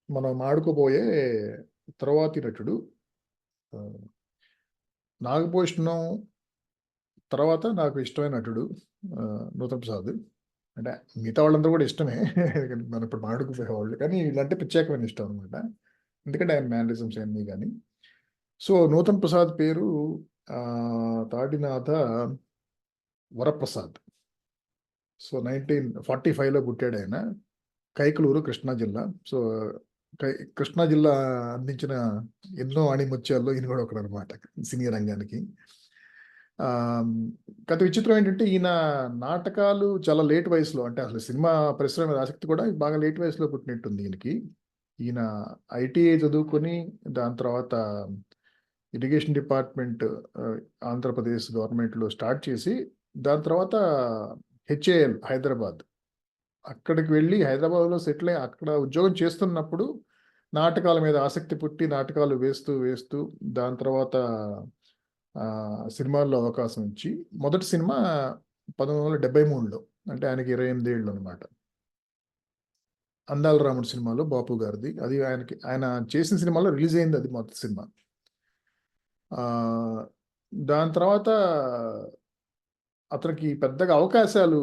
మనం ఆడుకోబోయే తర్వాతి నటుడు ఆ, నాగభూషణం తర్వాత నాకు ఇష్టమైన నటుడు ఆ, నూతన్ ప్రసాద్. అంటే మిగతా వాళ్ళందరూ కూడా ఇష్టమే. మనం ఇప్పుడు మాడుకుపోయేవాళ్ళు, కానీ వీళ్ళంటే ప్రత్యేకమైన ఇష్టం అనమాట. ఎందుకంటే ఆయన మేనరిజమ్స్ అన్నీ కానీ. సో నూతన్ ప్రసాద్ పేరు ఆ, తాడినాథ వరప్రసాద్. సో 1945లో పుట్టాడు ఆయన. కైకలూరు, కృష్ణా జిల్లా. సో కృష్ణా జిల్లా అందించిన ఎన్నో ఆణిముత్యాల్లో ఈయన కూడా ఒకడు అనమాట సినీ రంగానికి. ఆ, గత విచిత్రం ఏంటంటే ఈయన నాటకాలు చాలా లేట్ వయసులో, అంటే అసలు సినిమా పరిశ్రమ మీద ఆసక్తి కూడా బాగా లేట్ వయసులో పుట్టినట్టుంది ఈయనకి. ఈయన ఐటీఐ చదువుకొని దాని తర్వాత ఇరిగేషన్ డిపార్ట్మెంట్ ఆంధ్రప్రదేశ్ గవర్నమెంట్లో స్టార్ట్ చేసి, దాని తర్వాత హెచ్ఏఎల్ హైదరాబాద్, అక్కడికి వెళ్ళి హైదరాబాద్లో సెటిల్ అయ్యి అక్కడ ఉద్యోగం చేస్తున్నప్పుడు నాటకాల మీద ఆసక్తి పుట్టి నాటకాలు వేస్తూ వేస్తూ దాని తర్వాత సినిమాల్లో అవకాశం ఇచ్చి మొదటి సినిమా 1973లో, అంటే ఆయనకి 28 ఏళ్ళు అనమాట. అందాల రాముడు సినిమాలో బాపు గారిది, అది ఆయన చేసిన సినిమాలో రిలీజ్ అయింది, అది మొదటి సినిమా. ఆ, దాని తర్వాత అతనికి పెద్దగా అవకాశాలు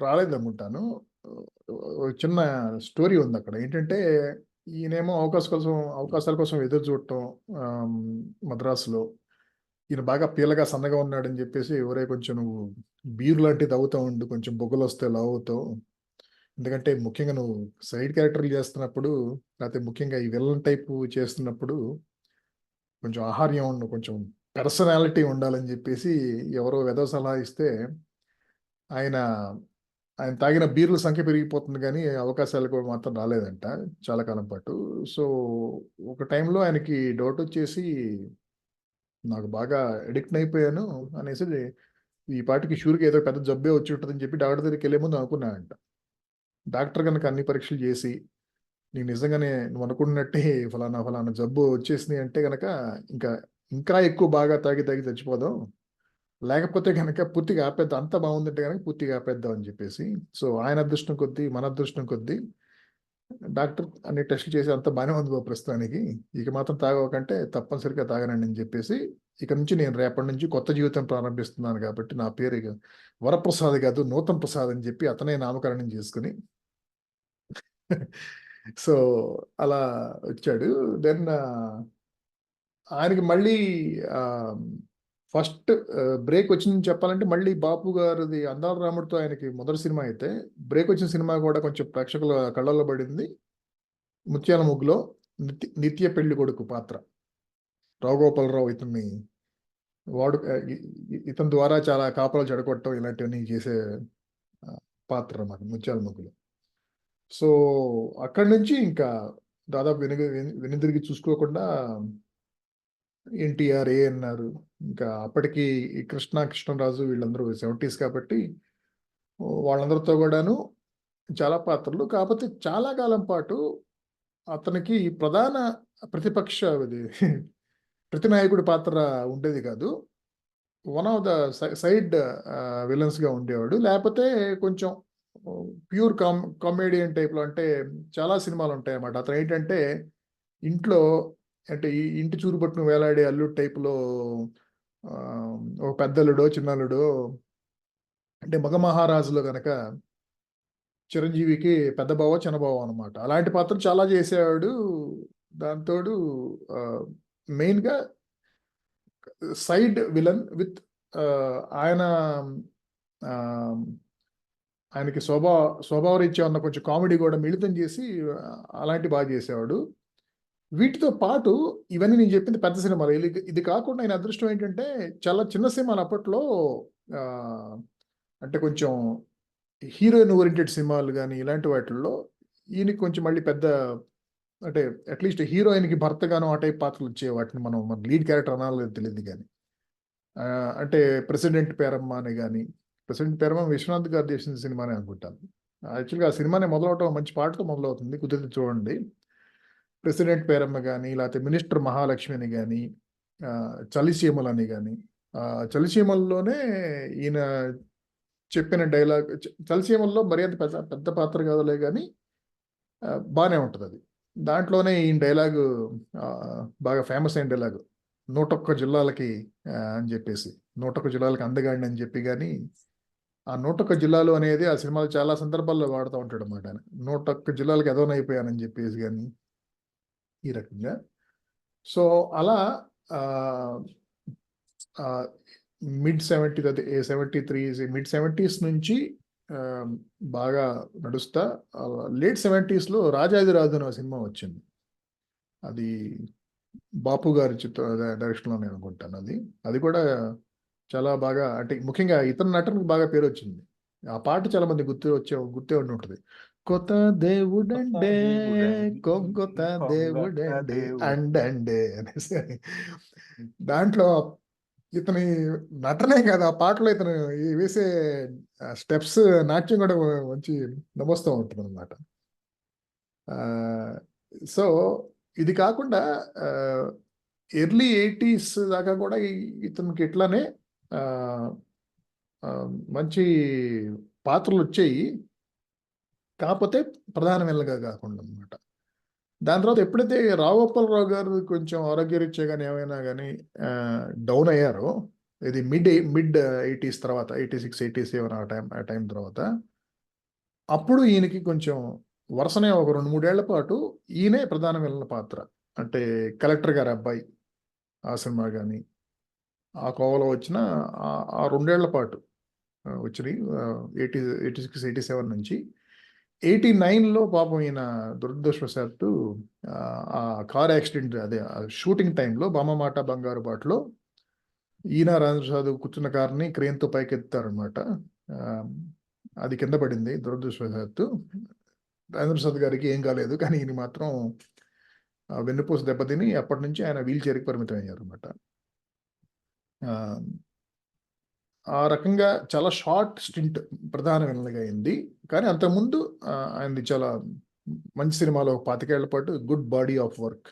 రాలేదనుకుంటాను. చిన్న స్టోరీ ఉంది అక్కడ. ఏంటంటే ఈయనేమో అవకాశాల కోసం ఎదురు చూడటం మద్రాసులో. ఈయన బాగా పీలగా సన్నగా ఉన్నాడని చెప్పేసి, ఎవరే కొంచెం నువ్వు బీరు లాంటిది అవుతా ఉండు, కొంచెం బొగ్గలు వస్తే లావు అవుతావు, ఎందుకంటే ముఖ్యంగా నువ్వు సైడ్ క్యారెక్టర్లు చేస్తున్నప్పుడు, లేకపోతే ముఖ్యంగా ఈ విలన్ టైప్ చేస్తున్నప్పుడు కొంచెం ఆహార్యం ఉండు, కొంచెం పర్సనాలిటీ ఉండాలని చెప్పేసి ఎవరో వెధవ సలహా ఇస్తే ఆయన ఆయన తాగిన బీర్ల సంఖ్య పెరిగిపోతుంది, కానీ అవకాశాలకు మాత్రం రాలేదంట చాలా కాలం పాటు. సో ఒక టైంలో ఆయనకి డౌట్ వచ్చేసి, నాకు బాగా అడిక్ట్ అయిపోయాను అనేసి, ఈ పాటికి షూర్కి ఏదో పెద్ద జబ్బే వచ్చి ఉంటుందని చెప్పి డాక్టర్ దగ్గరికి వెళ్ళే ముందు అనుకున్నానంట. డాక్టర్ కనుక అన్ని పరీక్షలు చేసి, నీకు నిజంగానే నువ్వు అనుకున్నట్టే ఫలానా ఫలానా జబ్బు వచ్చేసింది అంటే కనుక ఇంకా ఇంకా ఎక్కువ బాగా తాగి తాగి చచ్చిపోదాం, లేకపోతే కనుక పూర్తిగా ఆపేద్దాం, అంత బాగుందంటే కనుక పూర్తిగా ఆపేద్దాం అని చెప్పేసి. సో ఆయన అదృష్టం కొద్దీ, మన అదృష్టం కొద్దీ డాక్టర్ అన్ని టెస్టులు చేసి అంత బాగానే ఉంది బాబు ప్రస్తుతానికి, ఇక మాత్రం తాగకంటే తప్పనిసరిగా తాగనండి అని చెప్పేసి, ఇక నుంచి నేను రేపటి నుంచి కొత్త జీవితం ప్రారంభిస్తున్నాను కాబట్టి నా పేరు ఇక వరప్రసాద్ కాదు నూతన్ ప్రసాద్ అని చెప్పి అతనే నామకరణం చేసుకుని సో అలా వచ్చాడు. దెన్ ఆయనకి మళ్ళీ ఫస్ట్ బ్రేక్ వచ్చింది చెప్పాలంటే, మళ్ళీ బాపు గారిది అందాల రాముడితో ఆయనకి మొదటి సినిమా అయితే, బ్రేక్ వచ్చిన సినిమా కూడా కొంచెం ప్రేక్షకుల కళ్ళల్లో పడింది. ముత్యాల ముగ్గులో నిత్య పెళ్లి కొడుకు పాత్ర. రావుగోపాలరావు ఇతన్ని వాడు ఇతని ద్వారా చాలా కాపురాలు చెడగొట్టడం ఇలాంటివన్నీ చేసే ఆ, పాత్ర అన్నమాట ముత్యాల ముగ్గులో. సో అక్కడి నుంచి ఇంకా దాదాపు వెనుదిరిగి చూసుకోకుండా ఎన్టీఆర్, ఏఎన్ఆర్, ఇంకా అప్పటికి ఈ కృష్ణరాజు వీళ్ళందరూ 70s కాబట్టి వాళ్ళందరితో కూడాను చాలా పాత్రలు. కాకపోతే చాలా కాలం పాటు అతనికి ప్రధాన ప్రతిపక్ష ఇది ప్రతినాయకుడి పాత్ర ఉండేది కాదు. వన్ ఆఫ్ ద సైడ్ విలన్స్గా ఉండేవాడు. లేకపోతే కొంచెం ప్యూర్ కామెడియన్ టైప్లో, అంటే చాలా సినిమాలు ఉంటాయి అన్నమాట. అతను ఏంటంటే ఇంట్లో, అంటే ఈ ఇంటి చూరుపట్టును వేలాడే అల్లుడు టైపులో ఒక పెద్దల్లుడో చిన్నల్లుడో, అంటే మగ మహారాజులో గనక చిరంజీవికి పెద్ద బావ చిన్న బావ అనమాట. అలాంటి పాత్ర చాలా చేసేవాడు. దాంతోడు మెయిన్గా సైడ్ విలన్ విత్ ఆయన ఆ, ఆయనకి స్వభావరీత్యా ఉన్న కొంచెం కామెడీ కూడా మిళితం చేసి అలాంటి బాగా చేసేవాడు. వీటితో పాటు ఇవన్నీ నేను చెప్పింది పెద్ద సినిమాలు. ఇది కాకుండా ఆయన అదృష్టం ఏంటంటే చాలా చిన్న సినిమాలు అప్పట్లో, ఆ, అంటే కొంచెం హీరోయిన్ ఓరియంటెడ్ సినిమాలు కానీ ఇలాంటి వాటిల్లో ఈయనకి కొంచెం మళ్ళీ పెద్ద, అంటే అట్లీస్ట్ హీరోయిన్కి భర్తగాను ఆ టైప్ పాత్రలు వచ్చే వాటిని మనం మన లీడ్ క్యారెక్టర్ అనాలో తెలియదు కానీ, అంటే ప్రెసిడెంట్ పేరమ్మ అని కానీ, ప్రెసిడెంట్ పేరమ్మ విశ్వనాథ్ గారు చేసిన సినిమానే అనుకుంటాను. యాక్చువల్గా ఆ సినిమానే మొదలవటం మంచి పాటతో మొదలవుతుంది, కుదిరితే చూడండి. ప్రెసిడెంట్ పేరమ్మ కానీ, లేకపోతే మినిస్టర్ మహాలక్ష్మి అని కానీ, చలిసీమలు అని కానీ, చలిసీమల్లోనే ఈయన చెప్పిన డైలాగ్, చలిసీమల్లో మరి అంత పెద్ద పెద్ద పాత్ర కాదులే కానీ బానే ఉంటదది. దాంట్లోనే ఈయన డైలాగు బాగా ఫేమస్ అయిన డైలాగు. 101 జిల్లాలకి అని జెప్పేసి. 101 జిల్లాలకి అందగాడిని అని జెప్పి గాని, ఆ 101 జిల్లాలు అనేది ఆ సినిమాలో చాలా సందర్భాల్లో వాడుతా ఉంటాడనమాట ఆయన. 101 జిల్లాలకి ఎదవనైపోయానని జెప్పేసి గాని, ఈ రకంగా. సో, అలా ఆహ్, ఆహ్, మిడ్ 70 అదే 73 మిడ్ 70స్ నుంచి ఆహ్, బాగా నడుస్తా లేట్ 70స్‌లో 'రాజాధిరాజు' అనే సినిమా వచ్చింది. అది బాపు గారి డైరెక్షన్‌లోనే అనుకుంటాను అది. అది కూడా చాలా బాగా అంటే ముఖ్యంగా ఇతని నటనకి బాగా పేరొచ్చింది. ఆ పాట చాలా మందికి గుర్తే ఉండుంటది. కొత్త కొత్త దేవుడండే దేవుడండి కొంగొత్త కొంగొత్త దేవుడండే దేవుడండి. అండండే అనేసి దాంట్లో ఇతని నటనే కాదు, ఆ పాటలో ఇతను వేసే స్టెప్స్ నాట్యం కూడా మంచి నమస్తూ ఉంటుందన్నమాట. ఆహ్, సో, ఇది కాకుండా ఆహ్, ఎర్లీ 80స్ దాకా కూడా ఇతనికి ఇట్లానే ఆహ్, ఆహ్, మంచి పాత్రలొచ్చాయి. కాపోతే ప్రధాన విలన్‌గా కాకుండా అన్నమాట. దాని తర్వాత ఎప్పుడైతే రావుగోపాలరావు గారు కొంచెం ఆరోగ్యరీత్యా గాని, ఏమైనా గాని డౌన్ అయ్యారో, ఇది మిడ్ 80స్ తర్వాత 86, 87 ఆ టైం తర్వాత, అప్పుడు ఈయనకి కొంచెం వరుసనే ఒక 2, 3 ఏళ్ల పాటు ఈయనే ప్రధాన విలన్ పాత్ర. అంటే కలెక్టర్ గారి అబ్బాయి ఆ సినిమా గాని, ఆ కోవలో వచ్చిన ఆ 2 ఏళ్ల పాటు వచ్చినియి. 86, 87 నుంచి 89లో పాపం ఈయన దురదృష్టవశాత్తు ఆ కార్ యాక్సిడెంట్ అదే షూటింగ్ టైమ్‌లో 'బామ్మ మాట బంగారు బాటలో' ఈయన, రాజేంద్ర ప్రసాద్ కూర్చున్న కార్‌ని క్రేన్‌తో పైకెత్తుతారనమాట. ఆహ్, అది కింద పడింది దురదృష్టవశాత్తు. రాజేంద్ర ప్రసాద్ గారికి ఏం కాలేదు. కానీ ఈయనకి మాత్రం వెన్నుపూస దెబ్బతిని అప్పటినుంచి ఆయన వీల్ చైర్‌కి పరిమితం అయ్యారనమాట. ఆహ్, ఆ రకంగా చాలా షార్ట్ స్టింట్ ప్రధాన విలన్‌గా అయింది. కానీ అంతకుముందు ఆయనది చాలా మంచి సినిమాలు ఒక 25 ఏళ్ల పాటు 'గుడ్ బాడీ ఆఫ్ వర్క్'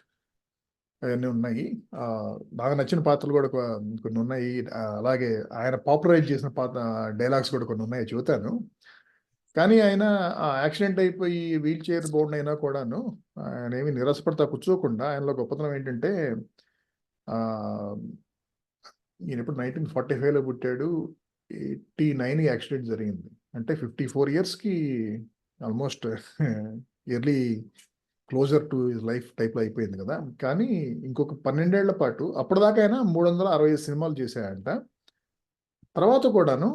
అయన్నీ ఉన్నాయి. బాగా నచ్చిన పాత్రలు గూడా కొన్నున్నాయి. అలాగే ఆయన పాపులరైజ్ చేసిన డైలాగ్స్ కూడా కొన్నున్నాయి చెబుతాను. కానీ ఆయన యాక్సిడెంట్ అయిపోయి వీల్ చైర్ బౌండ్ అయినా కూడాను ఆయనేమి నిరాశపడతా కూర్చోకుండా ఆయనలో గొప్పతనం ఏంటంటే ఆహ్, ఈయనెప్పుడు 1945లో పుట్టాడు. 89 యాక్సిడెంట్ జరిగింది. అంటే 54 ఇయర్స్‌కి almost early closer to his life టైప్‌లో అయిపోయింది గదా! కానీ ఇంకొక 12 ఏళ్ల పాటు అప్పటిదాకా ఆయన 365 సినిమాలు చేశాడంట. తర్వాత కూడాను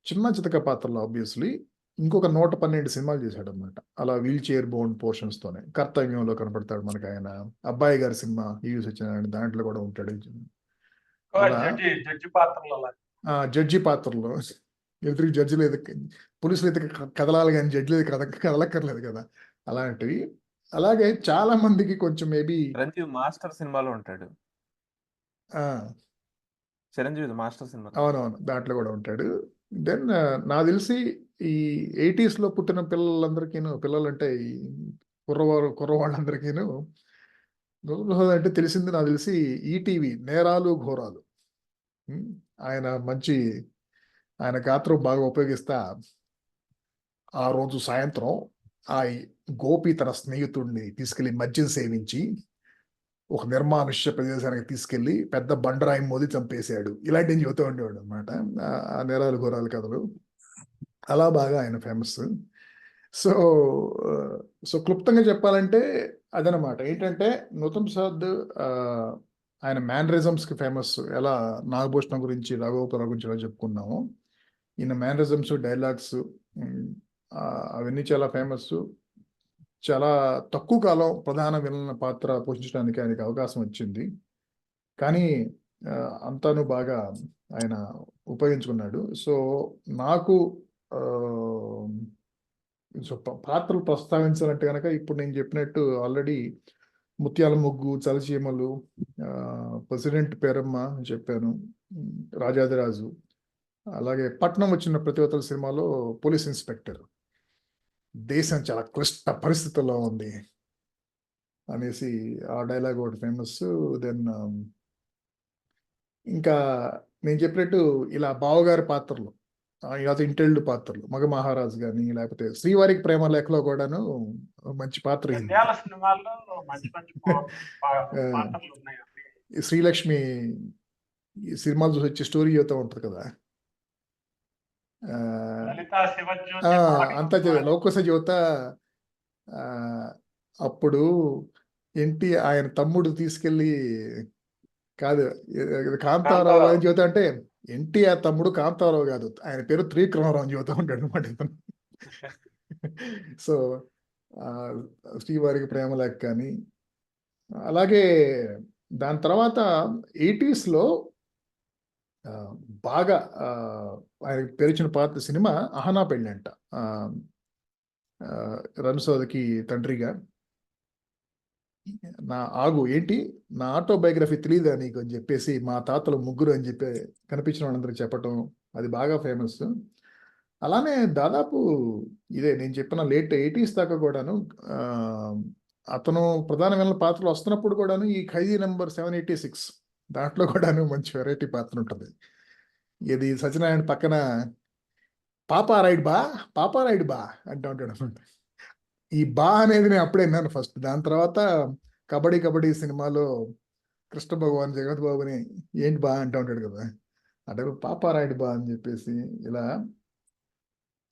చిన్న చితక పాత్రలు ఆబ్వియస్‌లీ ఇంకొక 112 సినిమాలు చేశాడన్నమాట. అలా వీల్ చైర్ బౌండ్ పోర్షన్స్‌తోనే. 'కర్తవ్యంలో' కనపడతాడు మనకాయన. 'అబ్బాయి' గారి సినిమా 'ఈవి సత్యనారాయణ' దాంట్లో కూడా ఉంటాడు. అలా జడ్జి పాత్రలో జడ్జి పాత్రలో ఎదురుగా జడ్జిలు పోలీసులు అయితే కదలాలి గాని జడ్జిలు అయితే కదలక్కర్లేదు కదా! అలాంటివి. అలాగే చాలా మందికి కొంచెం మేబీ 'చిరంజీవి మాస్టర్' సినిమాలో ఉంటాడు. ఆ! 'చిరంజీవిది మాస్టర్' సినిమాలో. అవునవును. దాంట్లో గూడా ఉంటాడు. దెన్ నాకు తెలిసి ఈ 80స్‌లో పుట్టిన పిల్లలంటే ఈ కుర్రవాళ్ళందరికీను గురుప్రసాద్ అంటే తెలిసింది నాకు తెలిసి ఈటీవీ 'నేరాలు ఘోరాలు'. హ్మ్. ఆయన మంచి ఆయన గాత్రం బాగా ఉపయోగిస్తా ఆ రోజు సాయంత్రం ఆ గోపి తన స్నేహితుడిని తీసుకెళ్ళి మద్యం సేవించి ఒక నిర్మానుష్య ప్రదేశానికి తీసుకెళ్ళి పెద్ద బండరాయి మోది చంపేసాడు. ఇలాంటివి చెబుతూ ఉండేవాడనమాట. ఆ నేరాలు ఘోరాలు కథలు. అలా బాగా ఆయన ఫేమస్. సో, ఆహ్, సో క్లుప్తంగా చెప్పాలంటే అదనమాట. ఏంటంటే 'నూతన్ ప్రసాద్' ఆహ్, ఆయన మేనరిజమ్స్‌కి ఫేమస్. ఎలా 'నాగభూషణం' గురించి, 'రాఘవేంద్రరావు' గురించి ఎలా చెప్పుకున్నామో, ఈయన మేనరిజమ్స్, డైలాగ్స్ హ్మ్. అవన్నీ చాలా ఫేమస్సు. చాలా తక్కువ కాలం ప్రధాన విలన్ పాత్ర పోషించడానికి ఆయనకి అవకాశం వచ్చింది. కానీ అంతాను బాగా ఆయన ఉపయోగించుకున్నాడు. సో, నాకు ఆహ్, సో, పాత్రలు ప్రస్తావించాలంటే గనక ఇప్పుడు నేను చెప్పినట్టు ఆల్రెడీ 'ముత్యాల ముగ్గు', 'చలచీమలు', 'ప్రెసిడెంట్ పేరమ్మ' అని చెప్పాను. 'రాజాధిరాజు' అలాగే 'పట్నం వచ్చిన ప్రతివతల' సినిమాలో పోలీస్ ఇన్స్‌పెక్టర్. దేశం చాలా క్లిష్ట పరిస్థితుల్లో ఉంది అనేసి ఆ డైలాగ్ ఒకటి ఫేమస్సు. దెన్ ఇంకా నేను చెప్పినట్టు ఇలా బావగారి పాత్రలు అది ఇంటెల్డ్ పాత్రలు. మగ మహారాజు గాని, లేకపోతే శ్రీవారికి ప్రేమ లేఖలో కూడాను మంచి పాత్ర అయింది. జంధ్యాల సినిమాల్లో మంచి మంచి ఆ, పాత్రలు ఉన్నాయండి. ఈ శ్రీలక్ష్మి ఈ సినిమాలు చూసి వచ్చి స్టోరీ చెబుతూ ఉంటుంది కదా. ఆ, లలితా ఆ, శివజ్యోతి అంతా లౌకస జ్యోత. ఆ, అప్పుడు ఆయన తమ్ముడు తీసుకెళ్ళి కాదు కాంతారావు అని జ్యోతి అంటే ఎన్టీఆర్ తమ్ముడు కాంతారావు కాదు, ఆయన పేరు త్రివిక్రమరావు అని చెబుతూ ఉంటాడు అనమాట ఇతను. సో శ్రీవారికి ప్రేమ లేఖ కానీ, అలాగే దాని తర్వాత 80s లో బాగా ఆయనకి పేరిచిన పాత్ర సినిమా అహనా పెళ్ళంట. రణసోదకి తండ్రిగా. ఏంటి నా ఆటోబయోగ్రఫీ తెలియదా నీకు అని చెప్పేసి మా తాతలు ముగ్గురు అని చెప్పి కనిపించిన వాళ్ళందరూ చెప్పటం, అది బాగా ఫేమస్. అలానే దాదాపు ఇదే నేను చెప్పిన లేట్ 80s దాకా కూడాను అతను ప్రధానమైన పాత్రలు వస్తున్నప్పుడు కూడాను ఈ ఖైదీ నెంబర్ 786 దాంట్లో కూడాను మంచి వెరైటీ పాత్ర ఉంటుంది. ఇది సత్యనారాయణ పక్కన పాపా రైడ్ బా అంటూ ఉంటాడు అనమాట. ఈ బా అనేది నేను అప్పుడే విన్నాను ఫస్ట్. దాని తర్వాత కబడ్డీ సినిమాలో కృష్ణ భగవాన్ జగత్ బాబుని ఏంటి బా అంటూ ఉంటాడు కదా, అంటే పాపా రైడ్ బా అని చెప్పేసి ఇలా.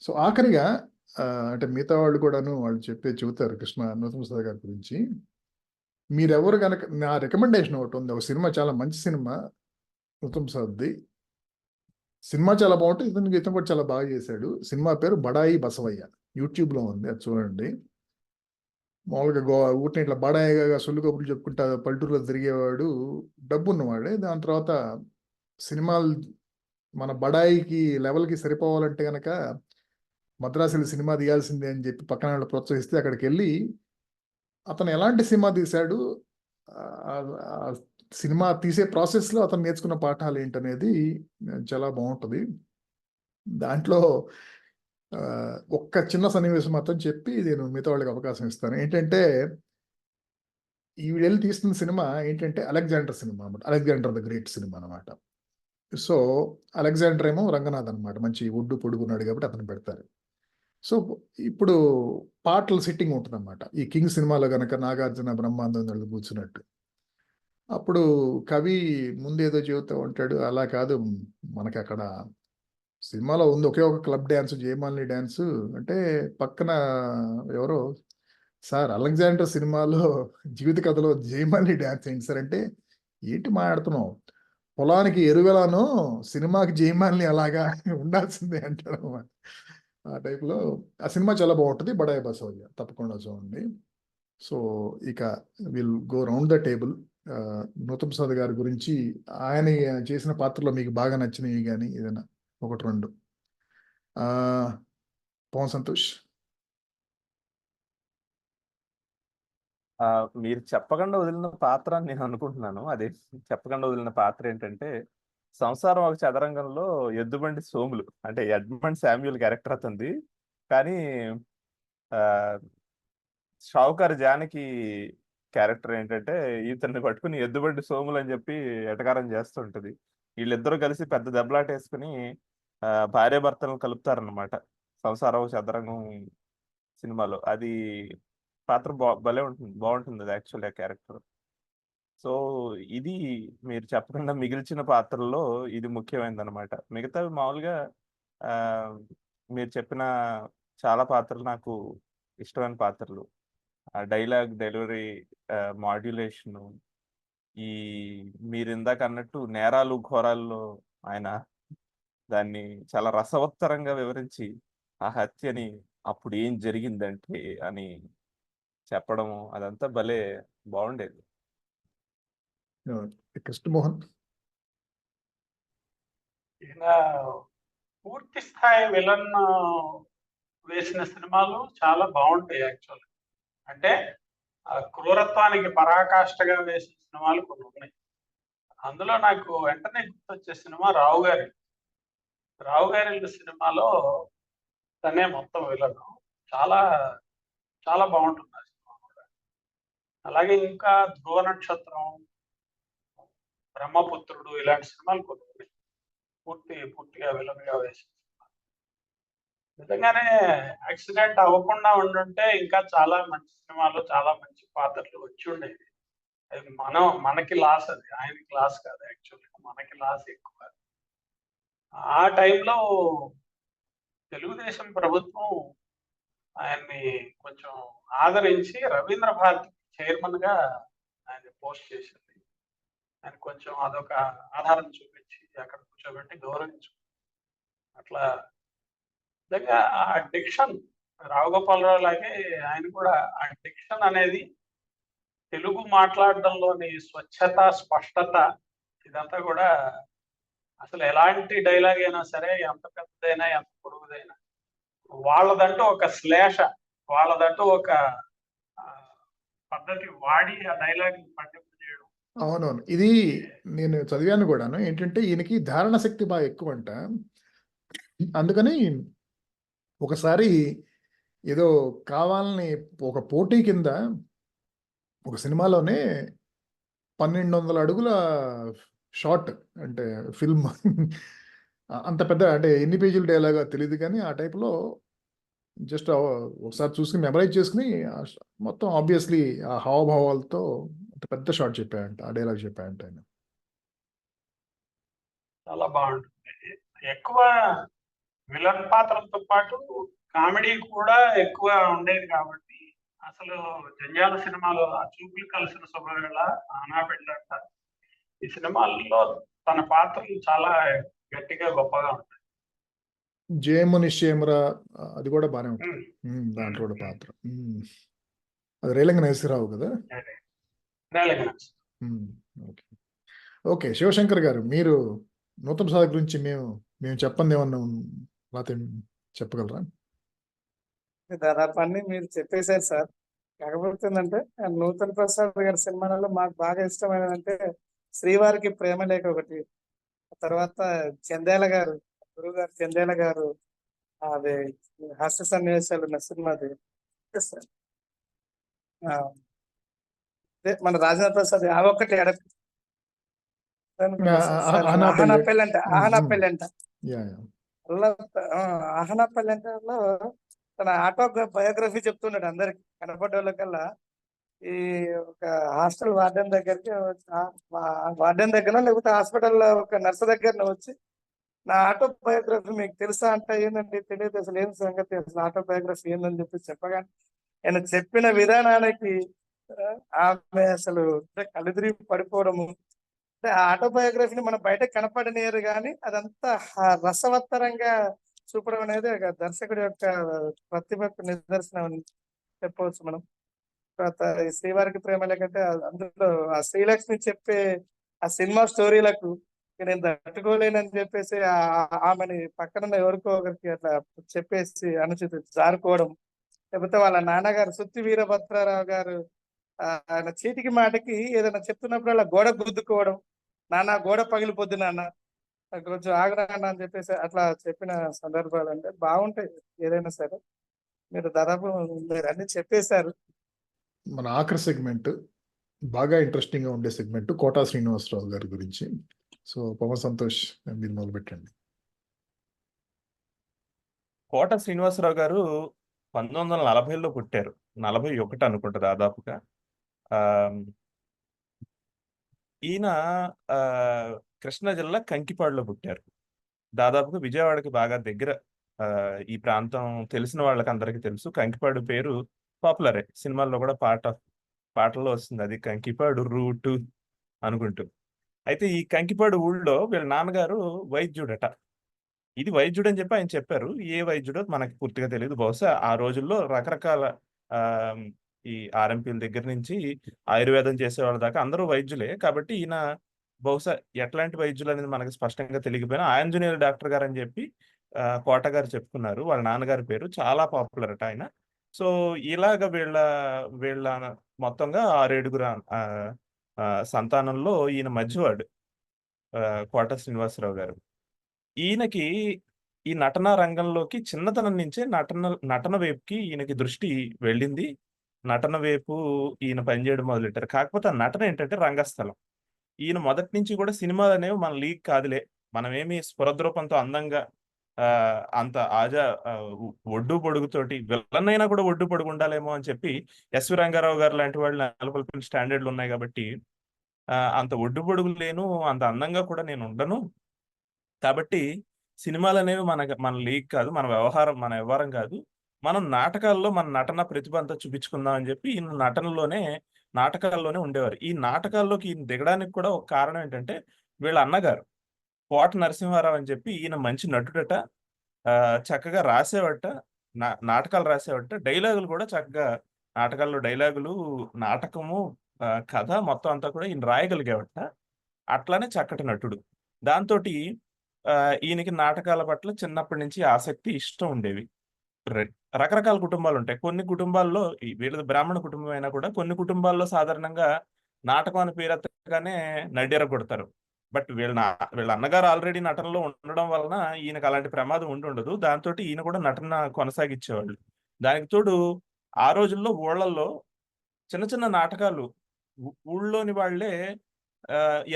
సో ఆఖరిగా అంటే మిగతా వాళ్ళు కూడాను వాళ్ళు చెబుతారు కృష్ణ నూతన గారి గురించి. మీరెవరు కనుక, నా రికమెండేషన్ ఒకటి ఉంది, ఒక సినిమా చాలా మంచి సినిమా నూతన ప్రసాద్ది. సినిమా చాలా బాగుంటుంది, ఇతను కూడా చాలా బాగా చేశాడు. సినిమా పేరు బడాయి బసవయ్య, యూట్యూబ్లో ఉంది, అది చూడండి. మామూలుగా ఊటిని ఇట్లా బడాయిగా సొల్లు కబుర్లు చెప్పుకుంటా పల్లెటూరులో తిరిగేవాడు, డబ్బు ఉన్నవాడే. దాని తర్వాత సినిమాలు మన బడాయికి లెవెల్కి సరిపోవాలంటే కనుక మద్రాసులో సినిమా తీయాల్సిందే అని చెప్పి పక్కన వాళ్ళు ప్రోత్సహిస్తే అక్కడికి వెళ్ళి అతను ఎలాంటి సినిమా తీశాడు, సినిమా తీసే ప్రాసెస్లో అతను నేర్చుకున్న పాఠాలు ఏంటనేది చాలా బాగుంటుంది. దాంట్లో ఒక్క చిన్న సన్నివేశం మాత్రం చెప్పి నేను మిగతా వాళ్ళకి అవకాశం ఇస్తాను. ఏంటంటే ఈ వెళ్ళి తీస్తున్న సినిమా ఏంటంటే అలెగ్జాండర్ సినిమా అనమాట, అలెగ్జాండర్ ద గ్రేట్ సినిమా అనమాట. సో అలెగ్జాండర్ ఏమో రంగనాథ్ అనమాట, మంచి ఒడ్డు పొడుగున్నాడు కాబట్టి అతను పెడతారు. సో ఇప్పుడు పాటల సిట్టింగ్ ఉంటుంది అనమాట. ఈ కింగ్ సినిమాలో కనుక నాగార్జున బ్రహ్మానందం కూర్చున్నట్టు. అప్పుడు కవి ముందేదో చెబుతూ ఉంటాడు, అలా కాదు మనకి అక్కడ సినిమాలో ఉంది ఒకే ఒక క్లబ్ డ్యాన్స్, జయమాలిని డ్యాన్స్ అంటే పక్కన ఎవరో సార్ అలెగ్జాండర్ సినిమాలో జీవిత కథలో జయమాలిని డ్యాన్స్ ఏంటి సార్ అంటే, ఏంటి మాట్లాడుతున్నావు, పొలానికి ఎరుగలాను సినిమాకి జయమాలిని అలాగా ఉండాల్సిందే అంటాడు అన్నమాట. ఆ టైప్లో ఆ సినిమా చాలా బాగుంటుంది, బడాయి బసవయ్య తప్పకుండా చూడండి. సో ఇక will go round the table. నూతన ప్రసాద్ గారి గురించి ఆయన చేసిన పాత్రలో మీకు బాగా నచ్చినవి కానీ ఏదైనా ఒకటి రెండు. పవన్ సంతోష్. మీరు చెప్పకుండా వదిలిన పాత్ర అని నేను అనుకుంటున్నాను. అదే చెప్పకుండా వదిలిన పాత్ర ఏంటంటే, సంసారం ఒక చదరంగంలో ఎద్దుబండి సోములు అంటే ఎడ్మండ్ శామ్యూల్ క్యారెక్టర్ అతనిది. కానీ షావుకారు జానకి క్యారెక్టర్ ఏంటంటే ఇతన్ని పట్టుకుని ఎద్దుబండి సోములు అని చెప్పి ఎటకారం చేస్తుంటది. వీళ్ళిద్దరూ కలిసి పెద్ద దెబ్బలాటేసుకుని భార్యాభర్తలను కలుపుతారనమాట సంసారం చదరంగం సినిమాలో. అది పాత్ర భలే ఉంటుంది, బాగుంటుంది అది యాక్చువల్లీ ఆ క్యారెక్టర్. సో ఇది మీరు చెప్పకుండా మిగిల్చిన పాత్రల్లో ఇది ముఖ్యమైనది అనమాట. మిగతావి మామూలుగా మీరు చెప్పిన చాలా పాత్రలు నాకు ఇష్టమైన పాత్రలు. డైలాగ్ డెలివరీ, మాడ్యులేషన్, ఈ మీరు ఇందాక అన్నట్టు నేరాలు ఘోరాల్లో ఆయన దాన్ని చాలా రసవత్తరంగా వివరించి ఆ హత్యని అప్పుడు ఏం జరిగిందంటే అని చెప్పడము అదంతా భలే బాగుండేది. కృష్ణమోహన్. ఈయన పూర్తి స్థాయి విలన్ వేసిన సినిమాలు చాలా బాగుంటాయి యాక్చువల్. అంటే ఆ క్రూరత్వానికి పరాకాష్ఠగా వేసిన సినిమాలు కొన్ని ఉన్నాయి. అందులో నాకు వెంటనే గుర్తొచ్చే సినిమా రావు గారి సినిమాలో తనే మొత్తం విలను. చాలా చాలా బాగుంటుంది ఆ సినిమా కూడా. అలాగే ఇంకా ధ్రువ నక్షత్రం, బ్రహ్మపుత్రుడు ఇలాంటి సినిమాలు కొన్ని ఉన్నాయి పూర్తిగా విలన్గా వేసిన. నిజంగానే యాక్సిడెంట్ అవ్వకుండా ఉండుంటే ఇంకా చాలా మంచి సినిమాలు, చాలా మంచి పాత్రలు వచ్చి ఉండేవి. అది మనకి లాస్ అది. ఆయనకి లాస్ కాదు యాక్చువల్‌గా. మనకి లాస్ ఎక్కువ. ఆ టైంలో తెలుగుదేశం ప్రభుత్వం ఆయన్ని కొంచెం ఆదరించి రవీంద్ర భారతి చైర్మన్‌గా ఆయన్ని పోస్ట్ చేసింది. ఆయన కొంచెం అదొక ఆధారం చూపించి అక్కడ కూర్చోబెట్టి గౌరవించు. అట్లా నిజంగా ఆ డిక్షన్ రావుగోపాలరావు లాగే ఆయన కూడా ఆ డిక్షన్ అనేది తెలుగు మాట్లాడడంలోని స్వచ్ఛత, స్పష్టత ఇదంతా కూడా అసలు ఎలాంటి డైలాగ్ అయినా సరే ఎంత పెద్దదైనా, ఎంత పొడుగుదైనా వాళ్ళదంటూ ఒక శ్లేష, వాళ్ళదంటూ ఒక పద్ధతి వాడి ఆ డైలాగ్‌ని పట్టింపజేయడం. అవునవును. ఇది నేను చదివాను గూడాను. ఏంటంటే ఈయనకి ధారణ శక్తి బాగా ఎక్కువంట. అందుకని ఒకసారి ఏదో కావాలని ఒక పోటీ కింద ఒక సినిమాలోనే 1200 అడుగుల షాట్ అంటే ఫిల్మ్ అంత పెద్ద అంటే ఎన్ని పేజీల డైలాగో తెలీదు కానీ ఆ టైప్‌లో జస్ట్ ఒకసారి చూసుకొని మెమరైజ్ చేసుకొని మొత్తం ఆబ్వియస్లీ ఆ హావభావాలతో అంత పెద్ద షాట్ చెప్పాడంట. ఆ డైలాగ్ చెప్పాడంట ఆయన. చాలా బాగుంటుంది. ఎక్కువ విలన్ పాత్రలతో పాటు కామెడీ కూడా ఎక్కువ ఉండేది కాబట్టి అసలు జంజాల సినిమాలో ఆ చూపులు కలిసిన శుభవేళ, ఆనా పెళ్ళంట ఈ సినిమాల్లో తన పాత్రలు చాలా గట్టిగా గొప్పగా ఉంటాయి. జేము నిశ్చయమురా అది కూడా బానే ఉంటుంది. దాంట్లో కూడా పాత్ర. అది రేలంగి నరసింహరావు కదా? ఓకే. ఓకే. శివశంకర్ గారు మీరు నూతన సాధక గురించి మేము చెప్పంది ఏమన్నా లేకపోతే చెప్పగలరా? దాదాపు అన్ని మీరు చెప్పేశారు సార్. కాకపోతే ఏంటంటే నూతన్ ప్రసాద్ గారి సినిమాలలో మాకు బాగా ఇష్టమైనదంటే శ్రీవారికి ప్రేమ లేఖ ఒకటి, తర్వాత చందేల గారు, గురువు గారు చందేల గారు అది హాస్య సన్నివేశాలు ఉన్న సినిమాది సార్. మన రాజేంద్ర ప్రసాద్ ఆ ఒక్కటి ఆహనా పెళ్ళంట ఆహనా పెళ్ళంటలో తన ఆటో బయోగ్రఫీ చెప్తున్నాడు అందరికి కనపడ్డ వాళ్ళకల్లా. ఈ ఒక హాస్టల్ వార్డెన్ దగ్గరికి వార్డెన్ దగ్గర లేకపోతే హాస్పిటల్లో ఒక నర్సు దగ్గర వచ్చి నా ఆటో బయోగ్రఫీ మీకు తెలుసా అంటే ఏంటంటే తెలియదు అసలు ఏం సంగతి, అసలు ఆటో బయోగ్రఫీ ఏందని చెప్పి చెప్పగానే ఆయన చెప్పిన విధానానికి ఆమె అసలు కలుదిరిగి పడిపోవడము. అంటే ఆ ఆటోబయోగ్రఫీని మనం బయట కనపడనియరు కానీ అదంతా రసవత్తరంగా చూపడం అనేది దర్శకుడి యొక్క ప్రతిభకు నిదర్శనం అని చెప్పవచ్చు మనం. తర్వాత ఈ శ్రీవారికి ప్రేమ లేకంటే అందులో ఆ శ్రీలక్ష్మి చెప్పే ఆ సినిమా స్టోరీలకు నేను తట్టుకోలేనని చెప్పేసి ఆమెని పక్కన ఎవరికో ఒకరికి అట్లా చెప్పేసి అనుచిత జారుకోవడం, లేకపోతే వాళ్ళ నాన్నగారు సుత్తి వీరభద్రారావు గారు ఆయన చీటికి మాటకి ఏదైనా చెప్తున్నప్పుడు అలా గోడ గుద్దుకోవడం, నాన్న గోడ పగిలిపోద్ది నాన్న కొంచెం ఆగరా అని చెప్పేసి అట్లా చెప్పిన సందర్భాలు అంటే బాగుంటాయి. ఏదైనా సరే మీరు దాదాపు మీరు అన్ని చెప్పేశారు. మన ఆఖరి సెగ్మెంట్ బాగా ఇంట్రెస్టింగ్ గా ఉండే సెగ్మెంట్ కోటా శ్రీనివాసరావు గారి గురించి. సో పవన్ సంతోష్ మీరు మొదలు పెట్టండి. కోట శ్రీనివాసరావు గారు 1940లో పుట్టారు. 41 అనుకుంటా దాదాపుగా. ఈయన కృష్ణా జిల్లా కంకిపాడులో పుట్టారు. దాదాపుగా విజయవాడకి బాగా దగ్గర. ఈ ప్రాంతం తెలిసిన వాళ్ళకి అందరికీ తెలుసు. కంకిపాడు పేరు పాపులరే, సినిమాల్లో కూడా పాటల్లో వస్తుంది, అది కంకిపాడు రూటు అనుకుంటూ. అయితే ఈ కంకిపాడు ఊళ్ళో వీళ్ళ నాన్నగారు వైద్యుడట. ఇది వైద్యుడు అని చెప్పి ఆయన చెప్పారు. ఏ వైద్యుడో మనకి పూర్తిగా తెలియదు. బహుశా ఆ రోజుల్లో రకరకాల ఈ ఆర్ఎంపీల దగ్గర నుంచి ఆయుర్వేదం చేసే వాళ్ళ దాకా అందరూ వైద్యులే. కాబట్టి ఈయన బహుశా ఎట్లాంటి వైద్యులు అనేది మనకి స్పష్టంగా తెలియకపోయినా ఆంజనేయుల డాక్టర్ గారు అని చెప్పి కోట గారు చెప్పుకున్నారు. వాళ్ళ నాన్నగారి పేరు చాలా పాపులర్ అట ఆయన. సో ఇలాగ వీళ్ళ మొత్తంగా 6 సంతానంలో ఈయన మధ్యవాడు కోట శ్రీనివాసరావు గారు. ఈయనకి ఈ నటనా రంగంలోకి చిన్నతనం నుంచే నటన వైపుకి ఈయనకి దృష్టి వెళ్ళింది. నటన వైపు ఈయన పనిచేయడం మొదలెట్టారు. కాకపోతే ఆ నటన ఏంటంటే రంగస్థలం. ఈయన మొదటి నుంచి కూడా సినిమాలు అనేవి మన లీగ్ కాదులే, మనమేమి స్ఫురద్రూపంతో అందంగా అంత ఒడ్డు పొడుగుతోటి విలన్ అయినా కూడా ఒడ్డు పొడుగు ఉండాలేమో అని చెప్పి ఎస్వి రంగారావు గారు లాంటి వాళ్ళు నెలకొల్పిన స్టాండర్డ్లు ఉన్నాయి కాబట్టి అంత ఒడ్డు పొడుగు లేను, అంత అందంగా కూడా నేను ఉండను. కాబట్టి సినిమాలు అనేవి మన లీగ్ కాదు, మన వ్యవహారం కాదు. మనం నాటకాల్లో మన నటన ప్రతిభ అంతా చూపించుకుందాం అని చెప్పి ఈయన నాటకాల్లోనే ఉండేవారు. ఈ నాటకాల్లోకి ఈయన దిగడానికి కూడా ఒక కారణం ఏంటంటే వీళ్ళ అన్నగారు కోట నరసింహారావు అని చెప్పి ఈయన మంచి నటుడట, చక్కగా రాసేవట, నాటకాలు రాసేవట, డైలాగులు కూడా చక్కగా నాటకాల్లో డైలాగులు, నాటకము, కథ మొత్తం అంతా కూడా ఈయన రాయగలిగేవట. అట్లానే చక్కటి నటుడు. దాంతోటి ఈయనకి నాటకాల పట్ల చిన్నప్పటి నుంచి ఆసక్తి, ఇష్టం ఉండేవి. రకరకాల కుటుంబాలు ఉంటాయి. కొన్ని కుటుంబాల్లో వీళ్ళది బ్రాహ్మణ కుటుంబం అయినా కూడా కొన్ని కుటుంబాల్లో సాధారణంగా నాటకం అని పేరు ఎత్తగానే నడ్డెరగొడతారు. బట్ వీళ్ళ అన్నగారు ఆల్రెడీ నటనలో ఉండడం వలన ఈయనకు అలాంటి ప్రమాదం ఉండదు. దాంతో ఈయన కూడా నటన కొనసాగించేవాళ్ళు. దానికి తోడు ఆ రోజుల్లో ఊళ్ళల్లో చిన్న చిన్న నాటకాలు ఊళ్ళోని వాళ్ళే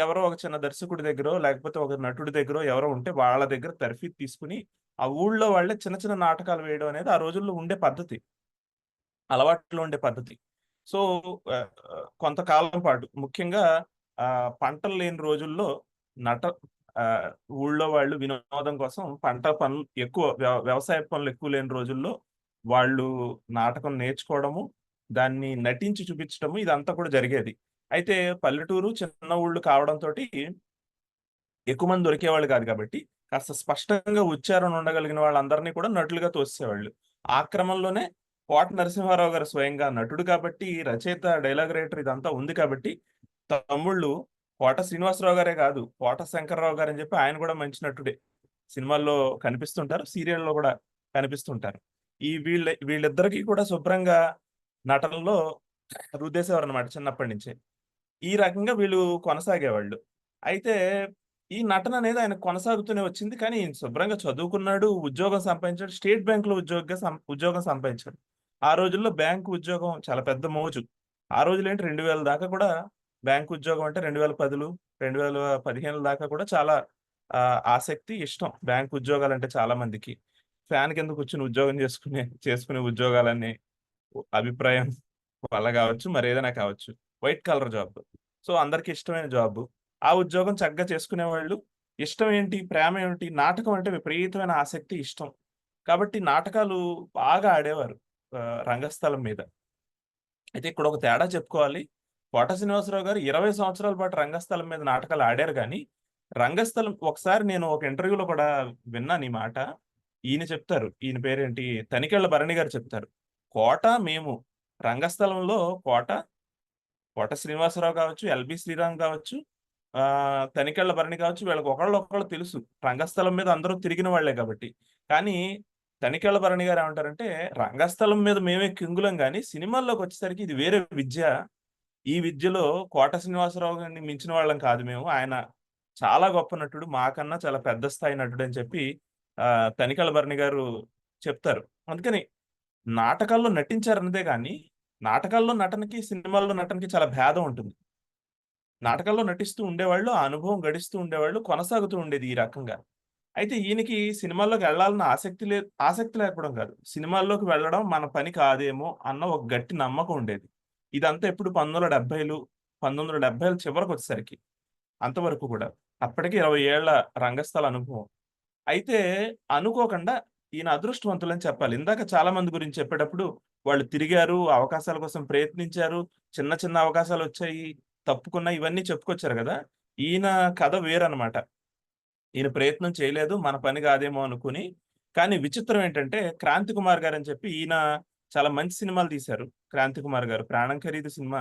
ఎవరో ఒక చిన్న దర్శకుడి దగ్గర లేకపోతే ఒక నటుడి దగ్గర ఎవరో ఉంటే వాళ్ళ దగ్గర తర్ఫీదు తీసుకుని ఆ ఊళ్ళో వాళ్ళే చిన్న చిన్న నాటకాలు వేయడం అనేది ఆ రోజుల్లో ఉండే పద్ధతి, అలవాట్లో ఉండే పద్ధతి. సో కొంతకాలం పాటు ముఖ్యంగా పంటలు లేని రోజుల్లో ఊళ్ళో వాళ్ళు వినోదం కోసం పంట పనులు ఎక్కువ, వ్యవసాయ పనులు ఎక్కువ లేని రోజుల్లో వాళ్ళు నాటకం నేర్చుకోవడము, దాన్ని నటించి చూపించడము, ఇదంతా కూడా జరిగేది. అయితే పల్లెటూరు చిన్న ఊళ్ళు కావడంతో ఎక్కువ మంది దొరికేవాళ్ళు కాదు కాబట్టి కాస్త స్పష్టంగా ఉచ్చారణ ఉండగలిగిన వాళ్ళందరినీ కూడా నటులుగా తోసేవాళ్ళు. ఆ క్రమంలోనే కోట నరసింహారావు గారు స్వయంగా నటుడు కాబట్టి, రచయిత, డైలాగ్ రైటర్ ఇదంతా ఉంది కాబట్టి తమ్ముళ్ళు కోట శ్రీనివాసరావు గారే కాదు, కోట శంకర్రావు గారు అని చెప్పి ఆయన కూడా మంచి నటుడే. సినిమాల్లో కనిపిస్తుంటారు, సీరియల్లో కూడా కనిపిస్తుంటారు. వీళ్ళిద్దరికీ కూడా శుభ్రంగా నటనలో రుద్దేసేవారు అనమాట చిన్నప్పటి నుంచే. ఈ రకంగా వీళ్ళు కొనసాగేవాళ్ళు. అయితే ఈ నటన అనేది ఆయన కొనసాగుతూనే వచ్చింది. కానీ శుభ్రంగా చదువుకున్నాడు, ఉద్యోగం సంపాదించాడు, స్టేట్ బ్యాంక్ లో ఉద్యోగం సంపాదించాడు. ఆ రోజుల్లో బ్యాంకు ఉద్యోగం చాలా పెద్ద మోజు. ఆ రోజులు ఏంటి 2000 దాకా కూడా బ్యాంకు ఉద్యోగం అంటే 2010 2015 దాకా కూడా చాలా ఆసక్తి, ఇష్టం బ్యాంకు ఉద్యోగాలంటే చాలా మందికి. ఫ్యాన్ కింద కూర్చుని ఉద్యోగం చేసుకునే ఉద్యోగాలన్నీ అభిప్రాయం వల్ల కావచ్చు, మరేదైనా కావచ్చు, వైట్ కలర్ జాబ్. సో అందరికి ఇష్టమైన జాబ్. ఆ ఉద్యోగం చక్కగా చేసుకునేవాళ్ళు. ఇష్టం ఏంటి, ప్రేమ ఏమిటి, నాటకం అంటే విపరీతమైన ఆసక్తి, ఇష్టం. కాబట్టి నాటకాలు బాగా ఆడేవారు రంగస్థలం మీద. అయితే ఇక్కడ ఒక తేడా చెప్పుకోవాలి. కోట శ్రీనివాసరావు గారు 20 సంవత్సరాల పాటు రంగస్థలం మీద నాటకాలు ఆడారు. కానీ రంగస్థలం ఒకసారి నేను ఒక ఇంటర్వ్యూలో కూడా విన్నాను ఈ మాట. ఈయన చెప్తారు, ఈయన పేరేంటి, తనికెళ్ల భరణి గారు చెప్తారు, మేము రంగస్థలంలో కోట శ్రీనివాసరావు కావచ్చు, ఎల్బి శ్రీరామ్ కావచ్చు, తనికెళ్ల భరణి కావచ్చు, వీళ్ళకి ఒకళ్ళు తెలుసు, రంగస్థలం మీద అందరూ తిరిగిన వాళ్లే కాబట్టి. కానీ తనికెళ్ల భరణి గారు ఏమంటారంటే, రంగస్థలం మీద మేమే కింగులం కానీ సినిమాల్లోకి వచ్చేసరికి ఇది వేరే విద్య. ఈ విద్యలో కోట శ్రీనివాసరావు గారిని మించిన వాళ్ళం కాదు మేము, ఆయన చాలా గొప్ప నటుడు, మాకన్నా చాలా పెద్ద స్థాయి నటుడు అని చెప్పి తనికెళ్ల భరణి గారు చెప్తారు. అందుకని నాటకాల్లో నటించారన్నదే కానీ నాటకాల్లో నటనకి, సినిమాల్లో నటనకి చాలా భేదం ఉంటుంది. నాటకాల్లో నటిస్తూ ఉండేవాళ్ళు, ఆ అనుభవం గడిస్తూ ఉండేవాళ్ళు, కొనసాగుతూ ఉండేది ఈ రకంగా. అయితే ఈయనకి సినిమాల్లోకి వెళ్ళాలన్న ఆసక్తి లేకపోవడం కాదు, సినిమాల్లోకి వెళ్ళడం మన పని కాదేమో అన్న ఒక గట్టి నమ్మకం ఉండేది. ఇదంతా ఎప్పుడు 1970 చివరికి వచ్చేసరికి, అంతవరకు కూడా అప్పటికి 20 ఏళ్ల రంగస్థల అనుభవం. అయితే అనుకోకుండా ఈయన అదృష్టవంతులని చెప్పాలి. ఇందాక చాలా మంది గురించి చెప్పేటప్పుడు వాళ్ళు తిరిగారు, అవకాశాల కోసం ప్రయత్నించారు, చిన్న చిన్న అవకాశాలు వచ్చాయి, తప్పుకున్నా, ఇవన్నీ చెప్పుకొచ్చారు కదా. ఈయన కథ వేరనమాట. ఈయన ప్రయత్నం చేయలేదు, మన పని కాదేమో అనుకుని. కానీ విచిత్రం ఏంటంటే క్రాంతి కుమార్ గారు అని చెప్పి ఈయన చాలా మంచి సినిమాలు తీశారు. క్రాంతి కుమార్ గారు ప్రాణం ఖరీదు సినిమా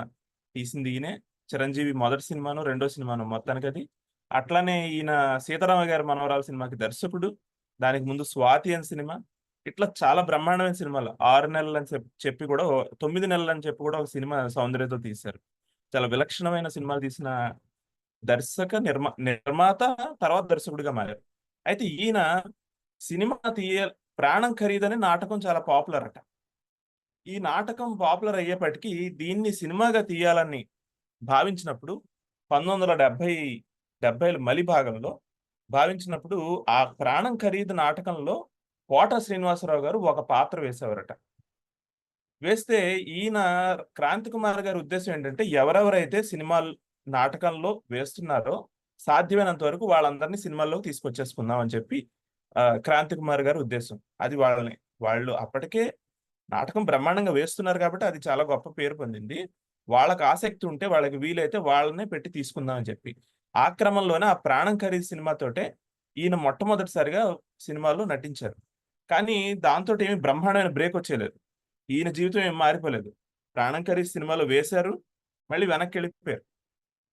తీసింది ఈయనే. చిరంజీవి మొదటి సినిమాను, రెండో సినిమాను మొత్తానికి అది. అట్లానే ఈయన సీతారామ గారి మనవరాల సినిమాకి దర్శకుడు. దానికి ముందు స్వాతి అని సినిమా. ఇట్లా చాలా బ్రహ్మాండమైన సినిమాలు. 6 నెలలు అని చెప్పి కూడా 9 నెలలు అని చెప్పి కూడా ఒక సినిమా సౌందర్యతో తీశారు. చాలా విలక్షణమైన సినిమాలు తీసిన నిర్మాత, తర్వాత దర్శకుడిగా మారారు. అయితే ఈయన సినిమా ప్రాణం ఖరీదని నాటకం చాలా పాపులర్ అట. ఈ నాటకం పాపులర్ అయ్యేపటికి దీన్ని సినిమాగా తీయాలని భావించినప్పుడు 1970 మలి భాగంలో భావించినప్పుడు ఆ ప్రాణం ఖరీదు నాటకంలో కోట శ్రీనివాసరావు గారు ఒక పాత్ర వేసేవారట. వేస్తే ఈయన క్రాంతి కుమార్ గారి ఉద్దేశం ఏంటంటే ఎవరెవరైతే సినిమాలు నాటకంలో వేస్తున్నారో సాధ్యమైనంత వరకు వాళ్ళందరినీ సినిమాల్లోకి తీసుకొచ్చేసుకుందాం అని చెప్పి క్రాంతి కుమార్ గారి ఉద్దేశం. అది వాళ్ళు అప్పటికే నాటకం బ్రహ్మాండంగా వేస్తున్నారు కాబట్టి అది చాలా గొప్ప పేరు పొందింది. వాళ్ళకి ఆసక్తి ఉంటే వాళ్ళకి వీలైతే వాళ్ళనే పెట్టి తీసుకుందాం అని చెప్పి ఆ క్రమంలోనే ఆ ప్రాణం ఖరీదు సినిమాతోటే ఈయన మొట్టమొదటిసారిగా సినిమాలో నటించారు. కానీ దాంతో ఏమి బ్రహ్మాండమైన బ్రేక్ వచ్చేలేదు. ఈయన జీవితం ఏం మారిపోలేదు. ప్రాణం ఖరీదు సినిమాలో వేశారు, మళ్ళీ వెనక్కి వెళ్ళిపోయారు.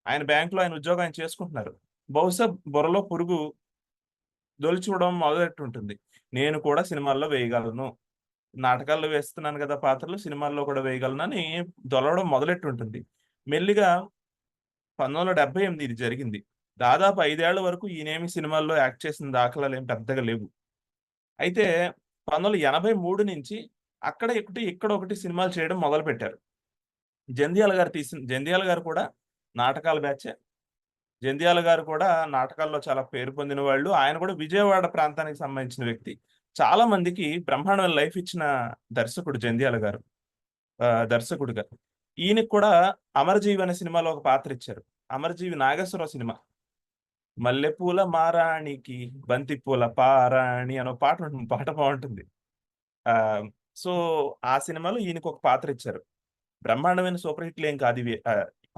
ఆయన బ్యాంకులో ఆయన ఉద్యోగం ఆయన చేసుకుంటున్నారు. బహుశా బుర్రలో పురుగు దొలి చూడడం మొదలెట్టుంటుంది. నేను కూడా సినిమాల్లో వేయగలను, నాటకాల్లో వేస్తున్నాను కదా పాత్రలు, సినిమాల్లో కూడా వేయగలను అని దొలవడం మొదలెట్టుంటుంది. మెల్లిగా 1978 ఇది జరిగింది. దాదాపు 5 ఏళ్ల వరకు ఈయనేమి సినిమాల్లో యాక్ట్ చేసిన దాఖలాలు ఏం పెద్దగా లేవు. అయితే 1983 నుంచి అక్కడ ఇక్కడ ఒకటి సినిమాలు చేయడం మొదలుపెట్టారు. జంధ్యాల గారు కూడా నాటకాల బ్యాచే. జంధ్యాల గారు కూడా నాటకాల్లో చాలా పేరు పొందిన వాళ్ళు. ఆయన కూడా విజయవాడ ప్రాంతానికి సంబంధించిన వ్యక్తి. చాలా మందికి బ్రహ్మాండమైన లైఫ్ ఇచ్చిన దర్శకుడు జంధ్యాల గారు, దర్శకుడిగా. ఈయనకి కూడా అమరజీవి అనే సినిమాలో ఒక పాత్ర ఇచ్చారు. అమరజీవి నాగేశ్వరరావు సినిమా. మల్లెపూల మారాణికి బంతిపూల పారాణి అనే పాట ఉంటుంది. పాట బాగుంటుంది. సో ఆ సినిమాలో ఈయనకు ఒక పాత్ర ఇచ్చారు. బ్రహ్మాండమైన సూపర్ హిట్లు ఏం కాదు ఇవి,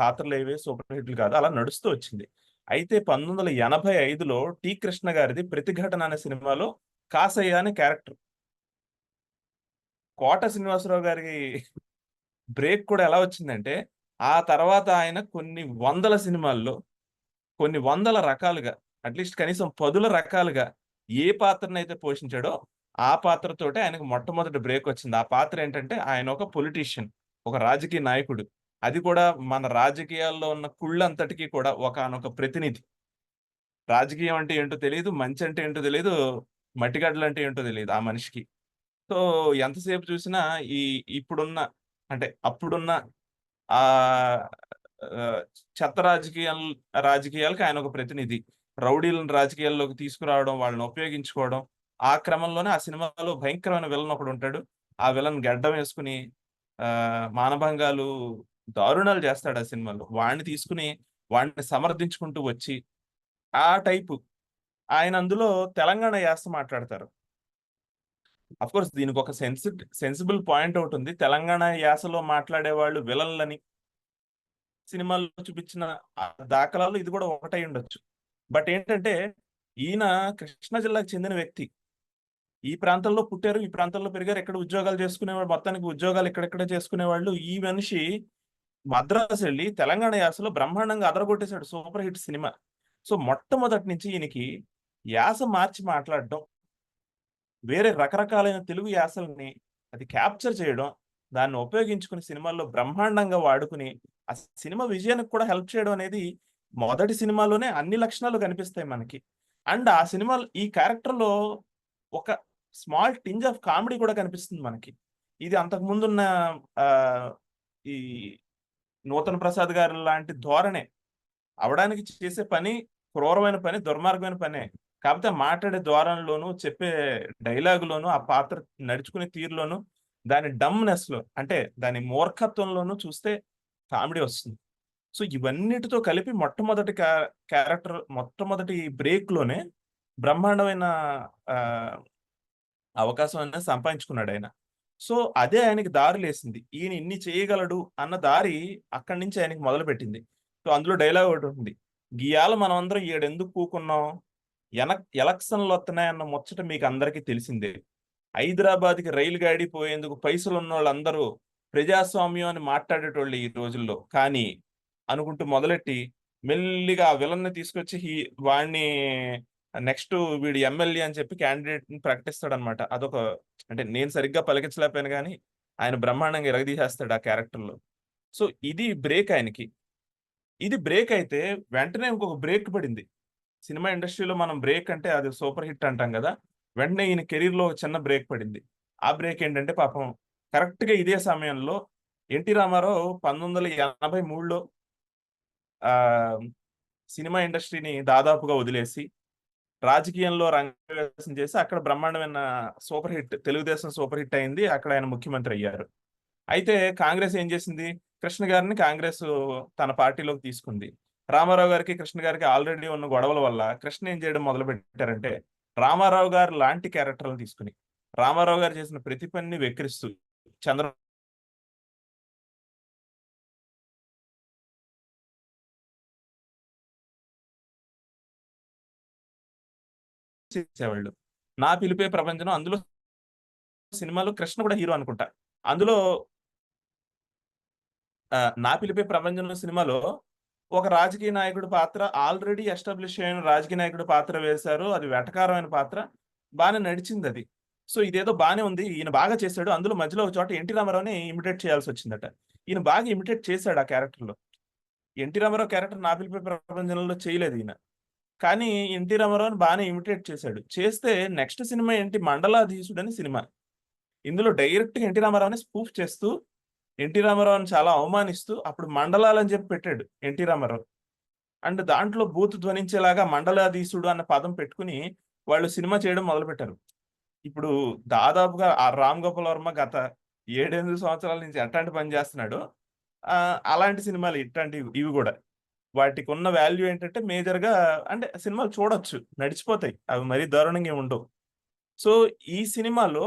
పాత్రలు ఏవే సూపర్ హిట్లు కాదు, అలా నడుస్తూ వచ్చింది. అయితే 1985లో టి కృష్ణ గారిది ప్రతిఘటన అనే సినిమాలో కాసయ్య అనే క్యారెక్టర్. కోట శ్రీనివాసరావు గారి బ్రేక్ కూడా ఎలా వచ్చిందంటే ఆ తర్వాత ఆయన కొన్ని వందల సినిమాల్లో కొన్ని వందల రకాలుగా, అట్లీస్ట్ కనీసం 10 రకాలుగా ఏ పాత్రనైతే పోషించాడో ఆ పాత్రతోటే ఆయనకు మొట్టమొదటి బ్రేక్ వచ్చింది. ఆ పాత్ర ఏంటంటే ఆయన ఒక పొలిటీషియన్, ఒక రాజకీయ నాయకుడు. అది కూడా మన రాజకీయాల్లో ఉన్న కుళ్ళంతటికీ కూడా ఒకానొక ప్రతినిధి. రాజకీయం అంటే ఏంటో తెలియదు, మంచి అంటే ఏంటో తెలియదు, మట్టిగడ్డలు అంటే ఏంటో తెలియదు ఆ మనిషికి. సో ఎంతసేపు చూసినా ఇప్పుడున్న అంటే అప్పుడున్న ఆ చెత్త రాజకీయాలకు ఆయన ఒక ప్రతినిధి. రౌడీలను రాజకీయాల్లోకి తీసుకురావడం, వాళ్ళని ఉపయోగించుకోవడం. ఆ క్రమంలోనే ఆ సినిమాలో భయంకరమైన విలన్ ఒకడు ఉంటాడు. ఆ విలన్ గెడ్డం వేసుకుని మానభంగాలు, దారుణాలు చేస్తాడు ఆ సినిమాలో. వాడిని తీసుకుని వాడిని సమర్థించుకుంటూ వచ్చి ఆ టైపు ఆయన అందులో తెలంగాణ యాస మాట్లాడతారు. అఫ్ కోర్స్ దీనికి ఒక సెన్సిబుల్ పాయింట్ ఒకటి ఉంది. తెలంగాణ యాసలో మాట్లాడే వాళ్ళు విలన్లని సినిమాల్లో చూపించిన దాఖలాలు ఇది కూడా ఒకటై ఉండొచ్చు. బట్ ఏంటంటే ఈయన కృష్ణా జిల్లాకు చెందిన వ్యక్తి. ఈ ప్రాంతంలో పుట్టారు, ఈ ప్రాంతంలో పెరిగారు, ఎక్కడ ఉద్యోగాలు చేసుకునేవాళ్ళు, మొత్తానికి ఉద్యోగాలు ఎక్కడెక్కడ చేసుకునేవాళ్ళు. ఈ మనిషి మద్రాసు వెళ్ళి తెలంగాణ యాసలో బ్రహ్మాండంగా అదరగొట్టేశాడు, సూపర్ హిట్ సినిమా. సో మొట్టమొదటి నుంచి ఈయనకి యాస మార్చి మాట్లాడడం, వేరే రకరకాలైన తెలుగు యాసల్ని అది క్యాప్చర్ చేయడం, దాన్ని ఉపయోగించుకుని సినిమాల్లో బ్రహ్మాండంగా వాడుకుని ఆ సినిమా విజయానికి కూడా హెల్ప్ చేయడం అనేది మొదటి సినిమాలోనే అన్ని లక్షణాలు కనిపిస్తాయి మనకి. అండ్ ఆ సినిమా ఈ క్యారెక్టర్లో ఒక స్మాల్ టింజ్ ఆఫ్ కామెడీ కూడా కనిపిస్తుంది మనకి. ఇది అంతకు ముందున్న ఈ నూతన్ ప్రసాద్ గారు లాంటి ధోరణే. అవడానికి చేసే పని క్రూరమైన పని, దుర్మార్గమైన పనే. కాకపోతే మాట్లాడే ధోరణిలోను, చెప్పే డైలాగులోను, ఆ పాత్ర నడుచుకునే తీరులోను, దాని డమ్నెస్ లో అంటే దాని మూర్ఖత్వంలోనూ చూస్తే కామెడీ వస్తుంది. సో ఇవన్నిటితో కలిపి మొట్టమొదటి బ్రేక్ లోనే బ్రహ్మాండమైన అవకాశం అనేది సంపాదించుకున్నాడు ఆయన. సో అదే ఆయనకి దారి లేసింది. ఈయన ఇన్ని చేయగలడు అన్న దారి అక్కడి నుంచి ఆయనకి మొదలు పెట్టింది. సో అందులో డైలాగ్ ఒకటి ఉంటుంది, గియాల మనం అందరం ఏడెందుకు కూకున్నాం, ఎలక్షన్లు వస్తున్నాయన్న ముచ్చట మీకు అందరికీ తెలిసిందే. హైదరాబాద్కి రైలు గాడి పోయేందుకు పైసలు ఉన్న వాళ్ళందరూ ప్రజాస్వామ్యం అని మాట్లాడేటోళ్ళు ఈ రోజుల్లో. కానీ అనుకుంటూ మొదలెట్టి మెల్లిగా ఆ విలన్ని తీసుకొచ్చి వాడిని నెక్స్ట్ వీడి ఎమ్మెల్యే అని చెప్పి క్యాండిడేట్ ని ప్రకటిస్తాడు అనమాట. అదొక అంటే నేను సరిగ్గా పలికించలేకపోయాను కానీ ఆయన బ్రహ్మాండంగా ఎరగదీసేస్తాడు ఆ క్యారెక్టర్ లో. సో ఇది బ్రేక్ ఆయనకి. ఇది బ్రేక్ అయితే వెంటనే ఇంకొక బ్రేక్ పడింది సినిమా ఇండస్ట్రీలో. మనం బ్రేక్ అంటే అది సూపర్ హిట్ అంటాం కదా, వెంటనే ఈయన కెరీర్ లో చిన్న బ్రేక్ పడింది. ఆ బ్రేక్ ఏంటంటే పాపం కరెక్ట్ గా ఇదే సమయంలో ఎన్టీ రామారావు 1983లో సినిమా ఇండస్ట్రీని దాదాపుగా వదిలేసి రాజకీయంలో రంగప్రవేశం చేసి అక్కడ బ్రహ్మాండమైన super hit, Telugu Desam super hit అయింది. అక్కడ ఆయన ముఖ్యమంత్రి అయ్యారు. అయితే కాంగ్రెస్ ఏం చేసింది, కృష్ణ గారిని కాంగ్రెస్ తన పార్టీలోకి తీసుకుంది. రామారావు గారికి కృష్ణ గారికి ఆల్రెడీ ఉన్న గొడవల వల్ల కృష్ణ ఏం చేయడం మొదలు పెట్టారంటే, రామారావు గారు లాంటి క్యారెక్టర్లు తీసుకుని రామారావు గారు చేసిన ప్రతి పనిని వెక్కిరిస్తూ చంద్ర చేసేవాళ్ళు. నా పిలిపే ప్రపంచం, అందులో సినిమాలో కృష్ణ కూడా హీరో అనుకుంటా. అందులో నా పిలిపే ప్రపంచంలో సినిమాలో ఒక రాజకీయ నాయకుడి పాత్ర, ఆల్రెడీ ఎస్టాబ్లిష్ అయిన రాజకీయ నాయకుడి పాత్ర వేశారు. అది వెటకారమైన పాత్ర, బాగానే నడిచింది అది. సో ఇదేదో బాగానే ఉంది, ఈయన బాగా చేశాడు. అందులో మధ్యలో ఒక చోట ఎన్టీ రామారావుని ఇమిటేట్ చేయాల్సి వచ్చిందట. ఈయన బాగా ఇమిటేట్ చేశాడు ఆ క్యారెక్టర్లో. ఎన్టీ రామారావు క్యారెక్టర్ నా పిలిపే ప్రపంచంలో చేయలేదు ఈయన, కానీ ఎన్టీ రామారావుని బాగానే ఇమిటేట్ చేశాడు. చేస్తే నెక్స్ట్ సినిమా ఏంటి, మండలాధీశుడు అని సినిమా. ఇందులో డైరెక్ట్ గా ఎన్టీ రామారావుని స్పూఫ్ చేస్తూ ఎన్టీ రామారావుని చాలా అవమానిస్తూ అప్పుడు మండలాలని చెప్పి పెట్టాడు ఎన్టీ రామారావు. అండ్ దాంట్లో బూతు ధ్వనించేలాగా మండలాధీశుడు అన్న పదం పెట్టుకుని వాళ్ళు సినిమా చేయడం మొదలుపెట్టారు. ఇప్పుడు దాదాపుగా ఆ రామ్ గోపాల్ వర్మ గత 7-8 సంవత్సరాల నుంచి ఎట్లాంటి పని చేస్తున్నాడు, అలాంటి సినిమాలు ఇవి కూడా. వాటికి ఉన్న వాల్యూ ఏంటంటే మేజర్ గా అంటే సినిమాలు చూడొచ్చు, నడిచిపోతాయి, అవి మరీ దారుణంగా ఉండవు. సో ఈ సినిమాలో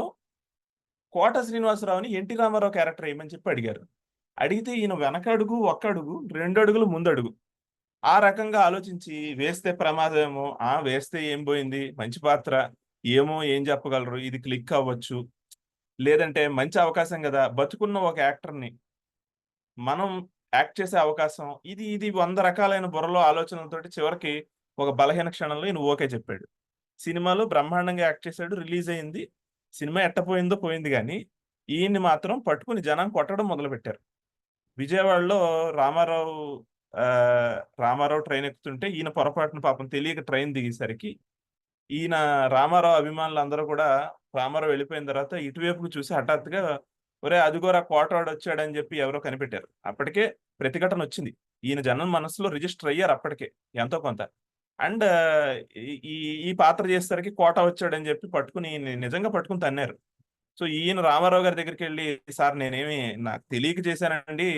కోట శ్రీనివాసరావుని ఎన్టీ రామారావు క్యారెక్టర్ వేయమని చెప్పి అడిగారు. అడిగితే ఈయన వెనకడుగు, ఒక్కడుగు, 2 అడుగులు ముందడుగు ఆ రకంగా ఆలోచించి వేస్తే ప్రమాదం ఏమో, వేస్తే ఏం పోయింది, మంచి పాత్ర ఏమో, ఏం చెప్పగలరు, ఇది క్లిక్ అవ్వచ్చు, లేదంటే మంచి అవకాశం కదా, బతుకున్న ఒక యాక్టర్ని మనం యాక్ట్ చేసే అవకాశం, ఇది 100 రకాలైన బుర్రలో ఆలోచనలతోటి చివరికి ఒక బలహీన క్షణంలో ఈయన ఓకే చెప్పాడు. సినిమాలో బ్రహ్మాండంగా యాక్ట్ చేశాడు, రిలీజ్ అయింది. సినిమా ఎట్టపోయిందో పోయింది, కానీ ఈయన్ని మాత్రం పట్టుకుని జనం కొట్టడం మొదలుపెట్టారు. విజయవాడలో రామారావు ట్రైన్ ఎక్కుతుంటే ఈయన పొరపాటున పాపం తెలియక ట్రైన్ దిగేసరికి ఈయన రామారావు అభిమానులు అందరూ కూడా రామారావు వెళ్ళిపోయిన తర్వాత ఇటువైపుకు చూసి హఠాత్తుగా ఒరే అదిగోరా కోటవాడు వచ్చాడని చెప్పి ఎవరో కనిపెట్టారు. అప్పటికే ప్రతిఘటన వచ్చింది, ఈయన జనం మనసులో రిజిస్టర్ అయ్యారు అప్పటికే ఎంతో కొంత. అండ్ ఈ పాత్ర చేసేసరికి కోట వచ్చాడని చెప్పి పట్టుకుని నిజంగా పట్టుకుని తన్నారు. సో ఈయన రామారావు గారి దగ్గరికి వెళ్ళి, సార్ నేనేమి నాకు తెలియక చేశానండి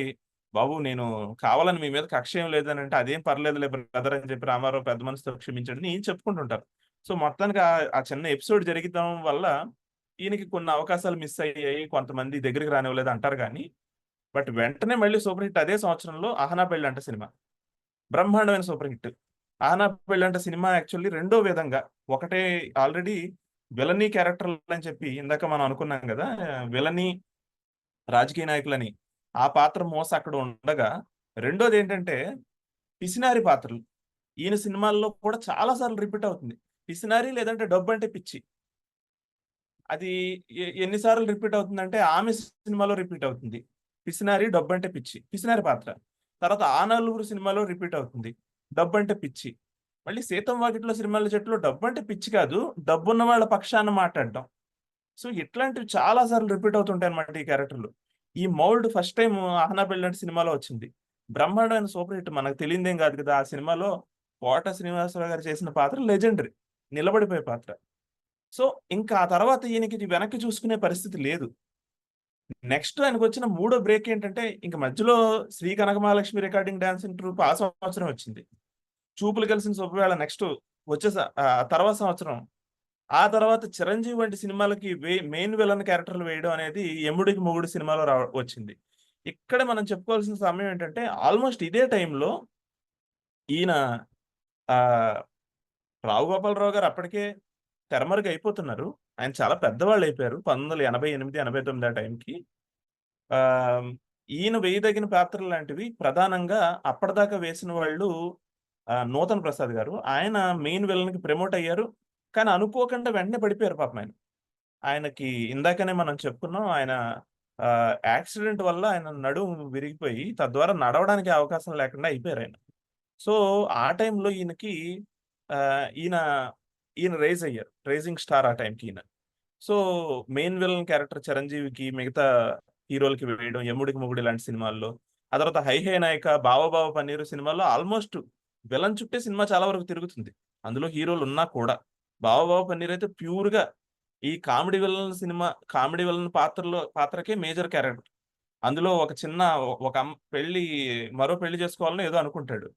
బాబు, నేను కావాలని మీ మీద కక్ష ఏం లేదని అంటే, అదేం పర్లేదులే బ్రదర్ అని చెప్పి రామారావు పెద్ద మనసుతో క్షమించండి నేను చెప్పుకుంటుంటారు. సో మొత్తానికి ఆ చిన్న ఎపిసోడ్ జరగడం వల్ల ఈయనకి కొన్ని అవకాశాలు మిస్ అయ్యాయి, కొంతమంది దగ్గరికి రానివ్వలేదు అంటారు. కానీ బట్ వెంటనే మళ్ళీ సూపర్ హిట్. అదే సంవత్సరంలో అహనా పెళ్ళంట సినిమా బ్రహ్మాండమైన సూపర్ హిట్. అహనా పెళ్ళంట సినిమా యాక్చువల్లీ రెండో విధంగా, ఒకటే ఆల్రెడీ విలనీ క్యారెక్టర్లు అని చెప్పి ఇందాక మనం అనుకున్నాం కదా, విలనీ రాజకీయ నాయకులని ఆ పాత్ర మోస అక్కడ ఉండగా, రెండోది ఏంటంటే పిసినారి పాత్రలు. ఈయన సినిమాల్లో కూడా చాలా సార్లు రిపీట్ అవుతుంది పిసినారి, లేదంటే డబ్బు అంటే పిచ్చి. అది ఎన్నిసార్లు రిపీట్ అవుతుందంటే ఆమె సినిమాలో రిపీట్ అవుతుంది పిసినారి, డబ్బు అంటే పిచ్చి, పిసినారి పాత్ర. తర్వాత ఆ నలుగురు సినిమాలో రిపీట్ అవుతుంది డబ్బు అంటే పిచ్చి. మళ్ళీ సీతం వాకిట్లో సినిమాల చెట్టులో డబ్బు అంటే పిచ్చి కాదు, డబ్బున్న వాళ్ళ పక్షాన మాట్లాడడం. సో ఇట్లాంటివి చాలా సార్లు రిపీట్ అవుతుంటాయి అన్నమాట ఈ క్యారెక్టర్లు. ఈ మౌల్డ్ ఫస్ట్ టైం అహనా పెళ్ళంటి సినిమాలో వచ్చింది, బ్రహ్మాండమైన సూపర్ హిట్. మనకు తెలియదేం కాదు కదా, ఆ సినిమాలో కోట శ్రీనివాసరావు గారు చేసిన పాత్ర లెజెండరీ, నిలబడిపోయే పాత్ర. సో ఇంకా ఆ తర్వాత ఈయనకి వెనక్కి చూసుకునే పరిస్థితి లేదు. నెక్స్ట్ ఆయనకు వచ్చిన మూడో బ్రేక్ ఏంటంటే, ఇంక మధ్యలో Sri Kanakamahalakshmi recording dancing troupe ఆ సంవత్సరం వచ్చింది. చూపులు కలిసిన శుభవేళ నెక్స్ట్ వచ్చే తర్వాత సంవత్సరం. ఆ తర్వాత చిరంజీవి వంటి సినిమాలకి మెయిన్ విలన్ క్యారెక్టర్లు వేయడం అనేది ఎముడికి మొగుడు సినిమాలో వచ్చింది. ఇక్కడ మనం చెప్పుకోవాల్సిన సమయం ఏంటంటే, ఆల్మోస్ట్ ఇదే టైంలో ఈయన రావు గోపాలరావు గారు అప్పటికే తెరమరుగు అయిపోతున్నారు. ఆయన చాలా పెద్దవాళ్ళు అయిపోయారు 1988-89 ఆ టైంకి. ఈయన వేయదగిన పాత్రలు లాంటివి ప్రధానంగా అప్పటిదాకా వేసిన వాళ్ళు నూతన్ ప్రసాద్ గారు. ఆయన మెయిన్ విలన్ కి ప్రమోట్ అయ్యారు, కానీ అనుకోకుండా వెంటనే పడిపోయారు పాపం. ఆయనకి ఇందాకనే మనం చెప్పుకున్నాం, ఆయన యాక్సిడెంట్ వల్ల ఆయన నడుము విరిగిపోయి తద్వారా నడవడానికి అవకాశం లేకుండా అయిపోయారు ఆయన. సో ఆ టైంలో ఈయన రైజ్ అయ్యారు, రైజింగ్ స్టార్ ఆ టైంకి ఈయన. సో మెయిన్ విలన్ క్యారెక్టర్ చిరంజీవికి మిగతా హీరోలకి వేయడం, ఎముడికి మొగుడు ఇలాంటి సినిమాల్లో. ఆ తర్వాత హై హై నాయక, బావ పన్నీరు సినిమాల్లో ఆల్మోస్ట్ విలన్ చుట్టే సినిమా చాలా వరకు తిరుగుతుంది, అందులో హీరోలు ఉన్నా కూడా. బావ పన్నీర్ అయితే ప్యూర్ గా ఈ కామెడీ విలన్ పాత్రకే మేజర్ క్యారెక్టర్. అందులో ఒక చిన్న ఒక మరో పెళ్లి చేసుకోవాలని ఏదో అనుకుంటాడు.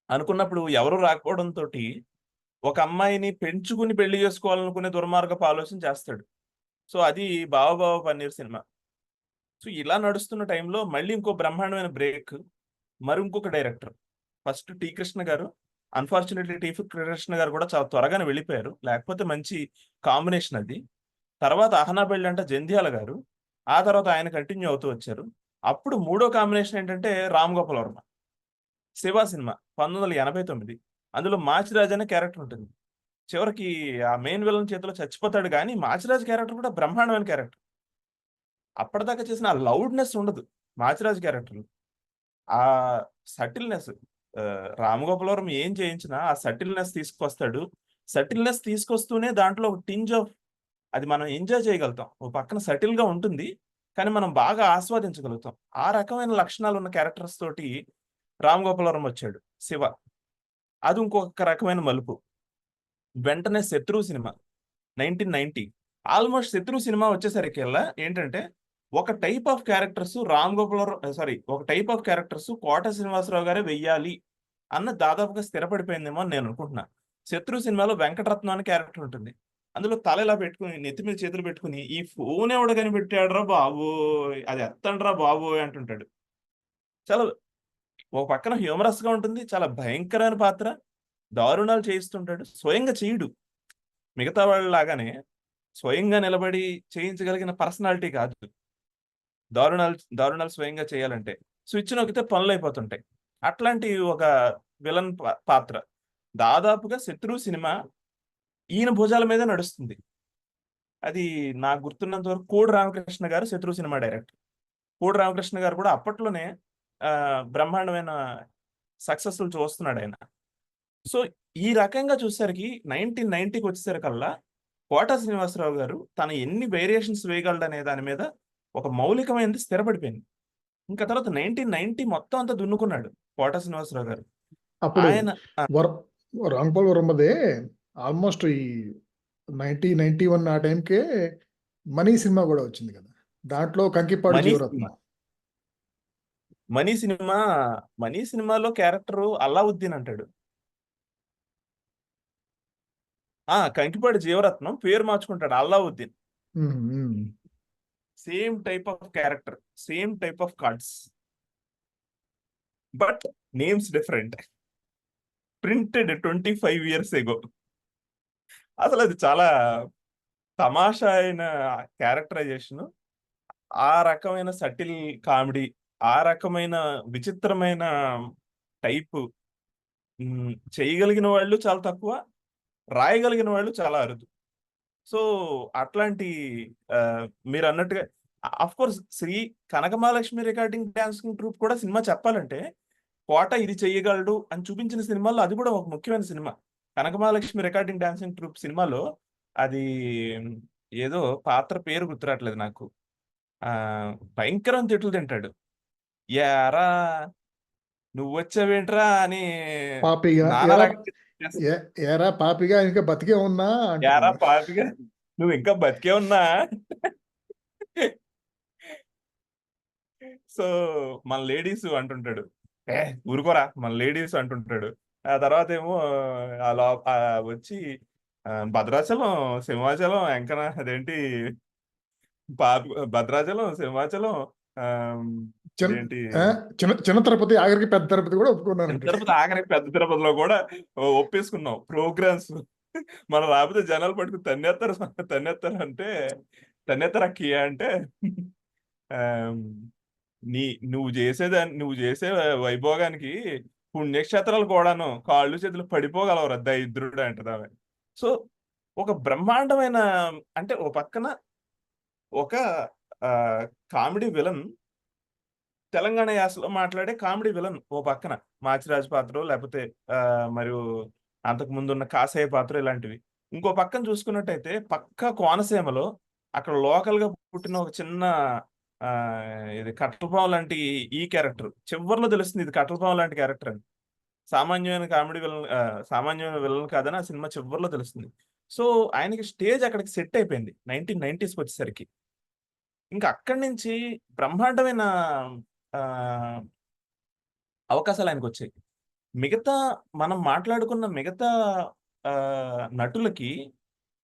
అనుకున్నప్పుడు ఎవరు రాకపోవడంతో ఒక అమ్మాయిని పెంచుకుని పెళ్లి చేసుకోవాలనుకునే దుర్మార్గపు ఆలోచన చేస్తాడు. సో అది బావ పన్నీర్ సినిమా. సో ఇలా నడుస్తున్న టైంలో మళ్ళీ ఇంకో బ్రహ్మాండమైన బ్రేక్. మరి ఇంకొక డైరెక్టర్, ఫస్ట్ టి కృష్ణ గారు. అన్ఫార్చునేట్లీ టి కృష్ణ గారు కూడా చాలా త్వరగానే వెళ్ళిపోయారు, లేకపోతే మంచి కాంబినేషన్ అది. తర్వాత అహనా పెళ్ళి అంటే జంధ్యాల గారు. ఆ తర్వాత ఆయన కంటిన్యూ అవుతూ వచ్చారు. అప్పుడు మూడో కాంబినేషన్ ఏంటంటే రామ్ గోపాల్ వర్మ. శివ సినిమా 1989. అందులో మాచిరాజ్ అనే క్యారెక్టర్ ఉంటుంది. చివరికి ఆ మెయిన్ విలన్ చేతిలో చచ్చిపోతాడు, కానీ మాచిరాజ్ క్యారెక్టర్ కూడా బ్రహ్మాండమైన క్యారెక్టర్. అప్పటిదాకా చేసిన ఆ లౌడ్నెస్ ఉండదు మాచిరాజ్ క్యారెక్టర్. ఆ సటిల్నెస్, రామ్ గోపాల్ వర్మ ఏం చేయించినా ఆ సటిల్నెస్ తీసుకొస్తాడు. సటిల్నెస్ తీసుకొస్తూనే దాంట్లో ఒక టింజ్ ఆఫ్ అది మనం ఎంజాయ్ చేయగలుగుతాం. ఓ పక్కన సటిల్ గా ఉంటుంది, కానీ మనం బాగా ఆస్వాదించగలుగుతాం. ఆ రకమైన లక్షణాలు ఉన్న క్యారెక్టర్స్ తోటి రామ్ గోపాల్ వర్మ వచ్చాడు శివ. అది ఇంకొక రకమైన మలుపు. వెంటనే శత్రు సినిమా 1990. ఆల్మోస్ట్ శత్రు సినిమా వచ్చేసరికి ఏంటంటే ఒక టైప్ ఆఫ్ క్యారెక్టర్స్ ఒక టైప్ ఆఫ్ క్యారెక్టర్స్ కోట శ్రీనివాసరావు గారే వెయ్యాలి అన్న దాదాపుగా స్థిరపడిపోయిందేమో అని నేను అనుకుంటున్నా. శత్రు సినిమాలో వెంకటరత్నం అనే క్యారెక్టర్ ఉంటుంది. అందులో తల ఇలా పెట్టుకుని నెత్తి మీద చేతులు పెట్టుకుని ఈ ఫోన్ ఎవడ కనిపెట్టాడురా బాబు, అది ఎత్తండ్రా బాబు అంటుంటాడు. చాలా ఒక పక్కన హ్యూమరస్ గా ఉంటుంది, చాలా భయంకరమైన పాత్ర. దారుణాలు చేయిస్తుంటాడు, స్వయంగా చేయుడు. మిగతా వాళ్ళ లాగానే స్వయంగా నిలబడి చేయించగలిగిన పర్సనాలిటీ కాదు. దారుణాలు స్వయంగా చేయాలంటే స్విచ్ నొక్కితే పనులు అయిపోతుంటాయి. అట్లాంటి ఒక విలన్ పాత్ర. దాదాపుగా శత్రు సినిమా ఈయన భుజాల మీద నడుస్తుంది. అది నాకు గుర్తున్నంత వరకు కోడి రామకృష్ణ గారు శత్రు సినిమా డైరెక్టర్. కోడి రామకృష్ణ గారు కూడా అప్పట్లోనే బ్రహ్మాండమైన సక్సెస్ఫుల్ చూస్తున్నాడు ఆయన. సో ఈ రకంగా చూసేసరికి 1990కి వచ్చేసరికల్లా కోట శ్రీనివాసరావు గారు తన ఎన్ని వేరియేషన్స్ వేయగలడు అనే దాని మీద ఒక మౌలికమైనది స్థిరపడిపోయింది. ఇంకా తర్వాత 1990 మొత్తం అంతా దున్నుకున్నాడు కోట శ్రీనివాసరావు గారు. అప్పుడు ఆయన రామ్ గోపాల్ వర్మదే ఆల్మోస్ట్ ఈ 1991 ఆ టైంకే మనీ సినిమా కూడా వచ్చింది కదా, దాంట్లో కంకిపాడు జీవరత్నం. మనీ సినిమాలో క్యారెక్టర్ అల్లావుద్దీన్ అంటాడు. కంకిపాడు జీవరత్నం పేరు మార్చుకుంటాడు Allauddin. Same type of character, same type of cards, but names different. Printed 25 years ago. అసలు అది చాలా తమాషా అయిన క్యారెక్టరైజేషన్. ఆ రకమైన సటిల్ కామెడీ, ఆ రకమైన విచిత్రమైన టైపు చేయగలిగిన వాళ్ళు చాలా తక్కువ, రాయగలిగిన వాళ్ళు చాలా అరుదు. సో అట్లాంటి మీరు అన్నట్టుగా of course Sri Kanakamahalakshmi recording dancing troupe కూడా సినిమా చెప్పాలంటే కోట ఇది చెయ్యగలడు అని చూపించిన సినిమాల్లో అది కూడా ఒక ముఖ్యమైన cinema. Kanakamahalakshmi recording dancing troupe సినిమాలో అది ఏదో పాత్ర పేరు గుర్తురాట్లేదు నాకు. భయంకరం తిట్లు తింటాడు. యారా నువ్వు వచ్చావేంట్రా అని పాపిగా ఇంకా బతికే ఉన్నా, యారా పాపిగా నువ్వు ఇంకా బతికే ఉన్నా. సో మన లేడీస్ అంటుంటాడు, ఊరుకోరా మన లేడీస్ అంటుంటాడు. ఆ తర్వాత ఏమో వచ్చి భద్రాచలం సింహాచలం ఎంకనా అదేంటి భద్రాచలం సింహాచలం చిన్న తిరుపతి ఆఖరికి పెద్ద తిరుపతి కూడా ఒప్పుకున్నాను. తిరుపతి ఆఖరికి పెద్ద తిరుపతిలో కూడా ఒప్పేసుకున్నాం. ప్రోగ్రామ్స్ మనం రాకపోతే జనాలు పట్టుకుని తన్నేస్తారు అంటే తన్నేస్తారు అక్కి అంటే నువ్వు చేసే వైభోగానికి పుణ్యక్షేత్రాలు కూడాను కాళ్ళు చేతులు పడిపోగలవు దరిద్రుడు అంటది ఆమె. సో ఒక బ్రహ్మాండమైన అంటే ఓ పక్కన ఒక కామెడీ విలన్, తెలంగాణ యాసలో మాట్లాడే కామెడీ విలన్ ఓ పక్కన మాచిరాజు పాత్ర, లేకపోతే మరియు అంతకు ముందు ఉన్న కాసయ్య పాత్ర, ఇలాంటివి. ఇంకో పక్కన చూసుకున్నట్టయితే పక్క కోనసీమలో అక్కడ లోకల్ గా పుట్టిన ఒక చిన్న ఇది కట్టలపాము లాంటి ఈ క్యారెక్టర్ చివరిలో తెలుస్తుంది ఇది కట్టలపాము లాంటి క్యారెక్టర్ అని. సామాన్యమైన కామెడీ విలన్, సామాన్యమైన విలన్ కాదని ఆ సినిమా చివరిలో తెలుస్తుంది. సో ఆయనకి స్టేజ్ అక్కడికి సెట్ అయిపోయింది 1990s వచ్చేసరికి. ఇంకా అక్కడి నుంచి బ్రహ్మాండమైన అవకాశాలు ఆయనకు వచ్చాయి. మిగతా మనం మాట్లాడుకున్న మిగతా నటులకి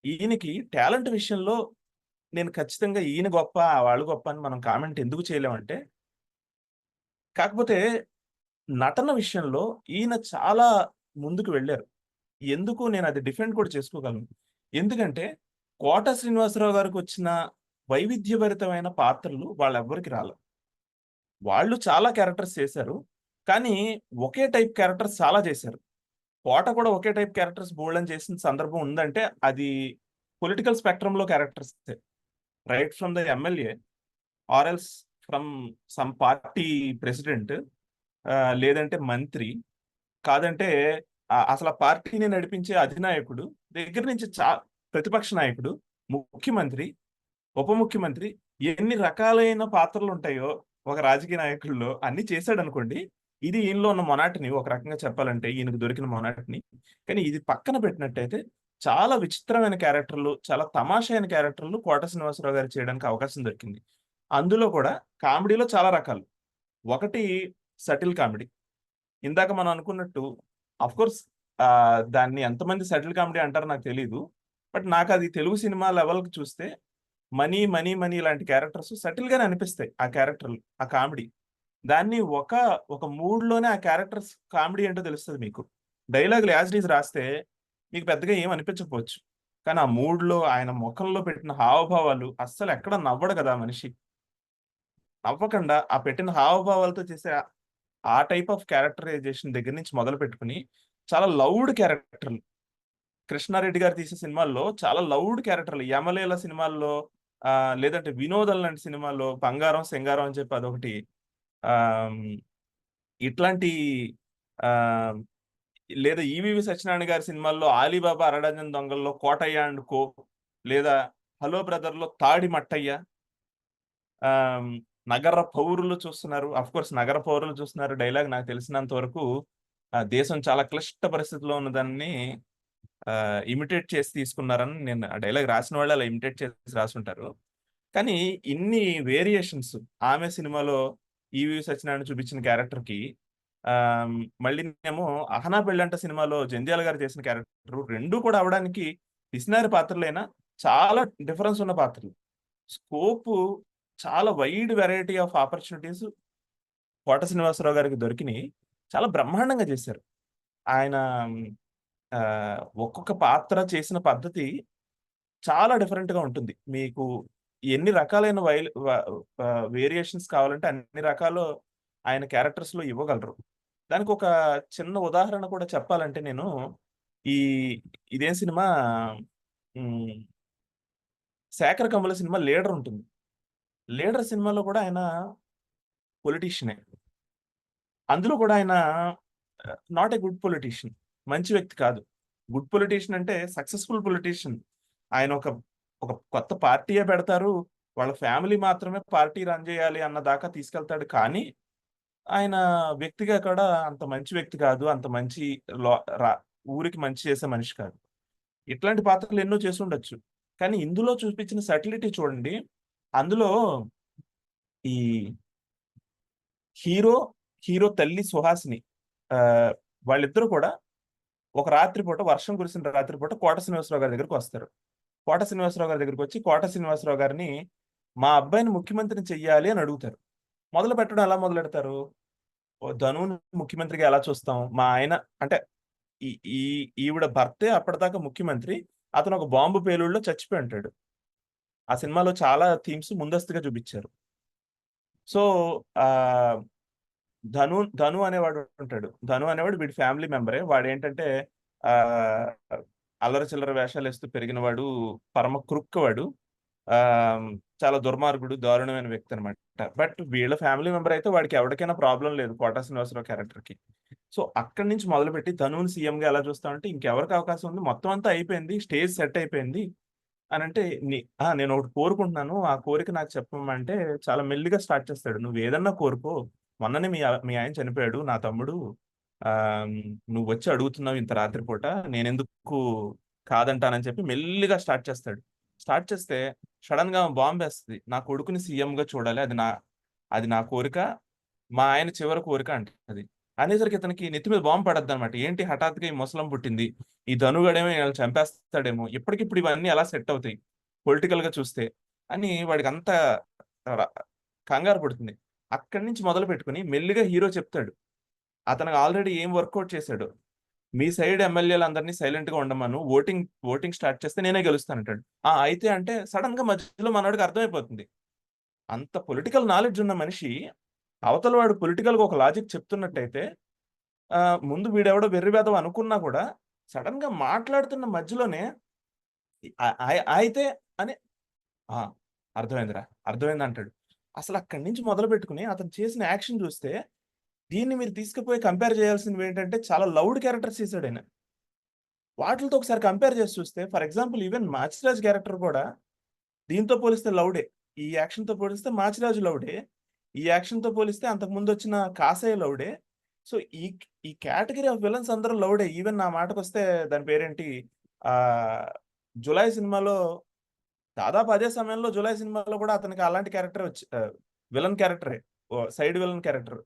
ఈయనకి టాలెంట్ విషయంలో నేను ఖచ్చితంగా ఈయన గొప్ప వాళ్ళు గొప్ప అని మనం కామెంట్ ఎందుకు చేయలేమంటే, కాకపోతే నటన విషయంలో ఈయన చాలా ముందుకు వెళ్ళారు. ఎందుకు నేను అది డిఫెండ్ కూడా చేసుకోగలను. ఎందుకంటే కోట శ్రీనివాసరావు గారికి వచ్చిన వైవిధ్యభరితమైన పాత్రలు వాళ్ళెవ్వరికి రాల. వాళ్ళు చాలా క్యారెక్టర్స్ చేశారు. కానీ ఒకే టైప్ క్యారెక్టర్స్ చాలా చేశారు. కోట కూడా ఒకే టైప్ క్యారెక్టర్స్ బోల్డని చేసిన సందర్భం ఉందంటే అది పొలిటికల్ స్పెక్ట్రమ్‌లో characters. Right from the MLA or else from some party president, లేదంటే మంత్రి, కాదంటే అసలు ఆ పార్టీని నడిపించే అధినాయకుడు దగ్గర నుంచి ప్రతిపక్ష నాయకుడు, ముఖ్యమంత్రి, ఉప ముఖ్యమంత్రి, ఎన్ని రకాలైన పాత్రలు ఉంటాయో ఒక రాజకీయ నాయకుల్లో అన్ని చేశాడు అనుకోండి. ఇది ఈయనలో ఉన్న మొనాటిని ఒక రకంగా చెప్పాలంటే ఈయనకు దొరికిన మొనాటిని. కానీ ఇది పక్కన పెట్టినట్టయితే చాలా విచిత్రమైన క్యారెక్టర్లు, చాలా తమాషా అయిన క్యారెక్టర్లు కోట శ్రీనివాసరావు గారు చేయడానికి అవకాశం దొరికింది. అందులో కూడా కామెడీలో చాలా రకాలు. ఒకటి సటిల్ కామెడీ. ఇందాక మనం అనుకున్నట్టు అఫ్‌కోర్స్ దాన్ని ఎంతమంది సటిల్ కామెడీ అంటారో నాకు తెలీదు. బట్ నాకు అది తెలుగు సినిమా లెవెల్‌కి చూస్తే 'మనీ మనీ మనీ' ఇలాంటి క్యారెక్టర్స్ సటిల్‌గానే అనిపిస్తాయి ఆ క్యారెక్టర్లు, ఆ కామెడీ. దాన్ని ఒక మూడ్‌లోనే ఆ క్యారెక్టర్స్ కామెడీ ఏంటో తెలుస్తది మీకు. డైలాగులు యాజ్ ఇట్ ఈజ్ రాస్తే మీకు పెద్దగా ఏం అనిపించకపోవచ్చు. కానీ ఆ మూడ్‌లో ఆయన మొఖంలో పెట్టిన హావభావాలు అస్సలు ఎక్కడ నవ్వడు కదా మనిషి. నవ్వకుండా ఆ పెట్టిన హావభావాలతో చేసే ఆ టైప్ ఆఫ్ క్యారెక్టరైజేషన్ దగ్గర నుంచి మొదలుపెట్టుకొని చాలా లౌడ్ క్యారెక్టర్లు. కృష్ణారెడ్డి గారు తీసే సినిమాల్లో చాలా లౌడ్ క్యారెక్టర్లు. 'యమలీల' సినిమాల్లో, లేదంటే 'వినోదం' లాంటి సినిమాల్లో 'బంగారం సింగారం' అని చెప్పి అదొకటి. ఆహ్, ఇట్లాంటి ఆహ్, లేదా 'ఈవీవి సత్యనారాయణ' గారి సినిమాల్లో 'ఆలీబాబా అరడజన్ దొంగల్లో' 'కోటయ్య అండ్ కో', లేదా 'హలో బ్రదర్‌లో' 'తాడి మట్టయ్య', 'నగర పౌరులు' చూస్తున్నారు. అఫ్‌కోర్స్ 'నగర పౌరులు' చూస్తున్నారు డైలాగ్ నాకు తెలిసినంత వరకు దేశం చాలా క్లిష్ట పరిస్థితిలో ఉన్నదాన్ని ఇమిటేట్ చేసి తీసుకున్నారని నేను ఆ డైలాగ్ రాసిన వాళ్ళు అలా ఇమిటేట్ చేసి రాసుంటారు. కానీ ఇన్ని వేరియేషన్స్ ఆమె సినిమాలో ఈవీవి సత్యనారాయణ చూపించిన క్యారెక్టర్‌కి, మళ్ళీనేమో 'అహనా పెళ్ళంట' సినిమాలో జంధ్యాల గారు చేసిన క్యారెక్టర్ 2 కూడా అవ్వడానికి పిసినారి పాత్రలైనా చాలా డిఫరెన్స్ ఉన్న పాత్రలు. స్కోపు చాలా వైడ్ వెరైటీ ఆఫ్ ఆపర్చునిటీస్ కోట శ్రీనివాసరావు గారికి దొరికినియి. చాలా బ్రహ్మాండంగా చేశారు. ఆయన ఒక్కొక్క పాత్ర చేసిన పద్ధతి చాలా డిఫరెంట్‌గా ఉంటుంది. మీకు ఎన్ని రకాలైన వేరియేషన్స్ కావాలంటే అన్ని రకాలు ఆయన క్యారెక్టర్స్‌లో ఇవ్వగలరు. దానికొక చిన్న ఉదాహరణ కూడా చెప్పాలంటే నేను ఈ ఇదేం సినిమా, హ్మ్. 'శేఖర్ కమ్ముల' సినిమా 'లీడర్' ఉంటుంది. 'లీడర్' సినిమాలో కూడా ఆయన పొలిటీషియనే. అందులో కూడా ఆయన నాట్ ఎ గుడ్ పొలిటీషియన్. మంచి వ్యక్తి కాదు. గుడ్ పొలిటీషియన్ అంటే సక్సెస్‌ఫుల్ పొలిటీషియన్. ఆయన ఒక కొత్త పార్టీయే పెడతారు. వాళ్ళ ఫ్యామిలీ మాత్రమే పార్టీ రన్ చేయాలి అన్న దాకా తీసుకెళ్తాడు. కానీ ఆయన వ్యక్తిగా కూడా అంత మంచి వ్యక్తి కాదు. అంత మంచి లో రా ఊరికి మంచి చేసే మనిషి కాదు. ఇట్లాంటి పాత్రలు ఎన్నో చేసుండొచ్చు. కానీ ఇందులో చూపించిన సటిలిటీ చూడండి. అందులో ఈ హీరో తల్లి సుహాసిని, వాళ్ళిద్దరూ కూడా ఒక రాత్రిపూట, వర్షం కురిసిన రాత్రిపూట కోట శ్రీనివాసరావు గారి దగ్గరికొస్తారు. కోట శ్రీనివాసరావు గారి దగ్గరికొచ్చి కోట శ్రీనివాసరావు గారిని మా అబ్బాయిని ముఖ్యమంత్రిని చెయ్యాలి అని అడుగుతారు. మొదలుపెట్టడం ఎలా మొదలెడతారు? ధనుని ముఖ్యమంత్రిగా ఎలా చూస్తాం? మా ఆయన అంటే ఈ ఈ ఈవిడ భర్తే అప్పటిదాకా ముఖ్యమంత్రి. అతను ఒక బాంబు పేలుడులో చచ్చిపోయి ఉంటాడు. ఆ సినిమాలో చాలా థీమ్స్ ముందస్తుగా చూపిచ్చారు. సో, ధను అనేవాడు ఉంటాడు. ధను అనేవాడు వీడి ఫ్యామిలీ మెంబరే. వాడేంటంటే ఆహ్, అల్లరి చిల్లర వేషాలేస్తూ పెరిగినవాడు. పరమ క్రుక్ వాడు. ఆహ్, చాలా దుర్మార్గుడు, దారుణమైన వ్యక్తి అనమాట. బట్ వీళ్ళ ఫ్యామిలీ మెంబర్ అయితే వాడికి ఎవడికైనా ప్రాబ్లమ్ లేదు కోట శ్రీనివాసరావు క్యారెక్టర్‌కి. సో, అక్కడి నుంచి మొదలుపెట్టి ధనుని సీఎంగా ఎలా చూస్తామంటే ఇంకెవరికి అవకాశం ఉంది? మొత్తం అంతా అయిపోయింది. స్టేజ్ సెట్ అయిపోయింది అనంటే నేనొకటి కోరుకుంటున్నాను. ఆ కోరిక నాకు చెప్పమంటే చాలా మెల్లిగా స్టార్ట్ చేస్తాడు. "నువ్వేదన్నా కోరుకో. మొన్ననే మీ ఆయన చనిపోయాడు నా తమ్ముడు. నువ్వు వచ్చి అడుగుతున్నావు ఇంత రాత్రిపూట, నేనెందుకు కాదంటానని చెప్పి మెల్లిగా స్టార్ట్ చేస్తాడు. స్టార్ట్ చేస్తే సడన్ గా బాంబు వేస్తుంది. నా కొడుకుని సీఎం గా చూడాలి, అది నా కోరిక, మా ఆయన చివరి కోరిక అంటది. అనేసరికి ఇతనికి నెత్తి మీద బాంబు పడద్దు అనమాట. ఏంటి హఠాత్తుగా ఈ ముసలం పుట్టింది, ఈ ధనుగడేమో వీళ్ళని చంపేస్తాడేమో, ఇప్పటికిప్పుడు ఇవన్నీ ఎలా సెట్ అవుతాయి పొలిటికల్ గా చూస్తే అని వాడికి అంత ర- కంగారు పడుతుంది. అక్కడి నుంచి మొదలు పెట్టుకుని మెల్లిగా హీరో చెప్తాడు అతనికి ఆల్రెడీ ఏం వర్కౌట్ చేశాడు. మీ సైడ్ ఎమ్మెల్యేలు అందరినీ సైలెంట్ గా ఉండమను, ఓటింగ్ స్టార్ట్ చేస్తే నేనే గెలుస్తానంటాడు. అయితే అంటే సడన్ గా మధ్యలో మనోడికి అర్థమైపోతుంది. అంత పొలిటికల్ నాలెడ్జ్ ఉన్న మనిషి అవతల వాడు పొలిటికల్ గా ఒక లాజిక్ చెప్తున్నట్టయితే ముందు వీడెవడో వెర్రివేదం అనుకున్నా కూడా సడన్ గా మాట్లాడుతున్న మధ్యలోనే అయితే అని ఆ అర్థమైంది అంటాడు. అసలు అక్కడి నుంచి మొదలు పెట్టుకుని అతను చేసిన యాక్షన్ చూస్తే దీన్ని మీరు తీసుకుపోయి కంపేర్ చేయాల్సినవి ఏంటంటే చాలా లౌడ్ క్యారెక్టర్స్ చేశాడు ఆయన. వాటితో ఒకసారి కంపేర్ చేసి చూస్తే for example even Machiraj character కూడా దీంతో పోలిస్తే లౌడే. ఈ యాక్షన్ తో పోలిస్తే మాచిరాజు లౌడే. ఈ యాక్షన్ తో పోలిస్తే అంతకు ముందు వచ్చిన కాసయ్య లౌడే. సో ఈ కేటగిరీ ఆఫ్ విలన్స్ అందరూ లౌడే. ఈవెన్ నా మాటకు వస్తే దాని పేరేంటి, ఆ జులై సినిమాలో దాదాపు అదే సమయంలో జులై సినిమాలో కూడా అతనికి అలాంటి క్యారెక్టర్ వచ్చి విలన్ క్యారెక్టరే, side villain character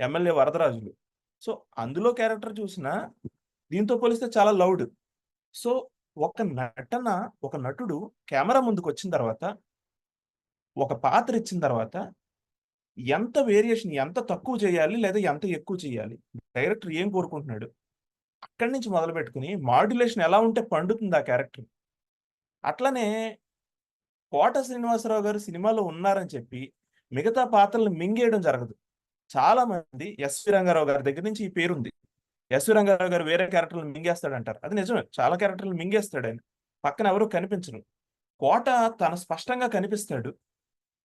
MLA Varadarajulu. So అందులో క్యారెక్టర్ చూసినా దీంతో పోలిస్తే చాలా లౌడ్. సో ఒక నటుడు కెమెరా ముందుకు వచ్చిన తర్వాత ఒక పాత్ర ఇచ్చిన తర్వాత ఎంత వేరియేషన్, ఎంత తక్కువ చేయాలి లేదా ఎంత ఎక్కువ చేయాలి, డైరెక్టర్ ఏం కోరుకుంటున్నాడు, అక్కడి నుంచి మొదలు పెట్టుకుని మాడ్యులేషన్ ఎలా ఉంటే పండుతుంది ఆ క్యారెక్టర్. అట్లనే కోట శ్రీనివాసరావు గారు సినిమాలో ఉన్నారని చెప్పి మిగతా పాత్రలను మింగేయడం జరగదు. చాలా మంది ఎస్వి రంగారావు గారి దగ్గర నుంచి ఈ పేరుంది. ఎస్వి రంగారావు గారు వేరే క్యారెక్టర్లు మింగేస్తాడంటారు. అది నిజమే, చాలా క్యారెక్టర్లు మింగేస్తాడు ఆయన. పక్కన ఎవరు కనిపించరు. కోట తన స్పష్టంగా కనిపిస్తాడు,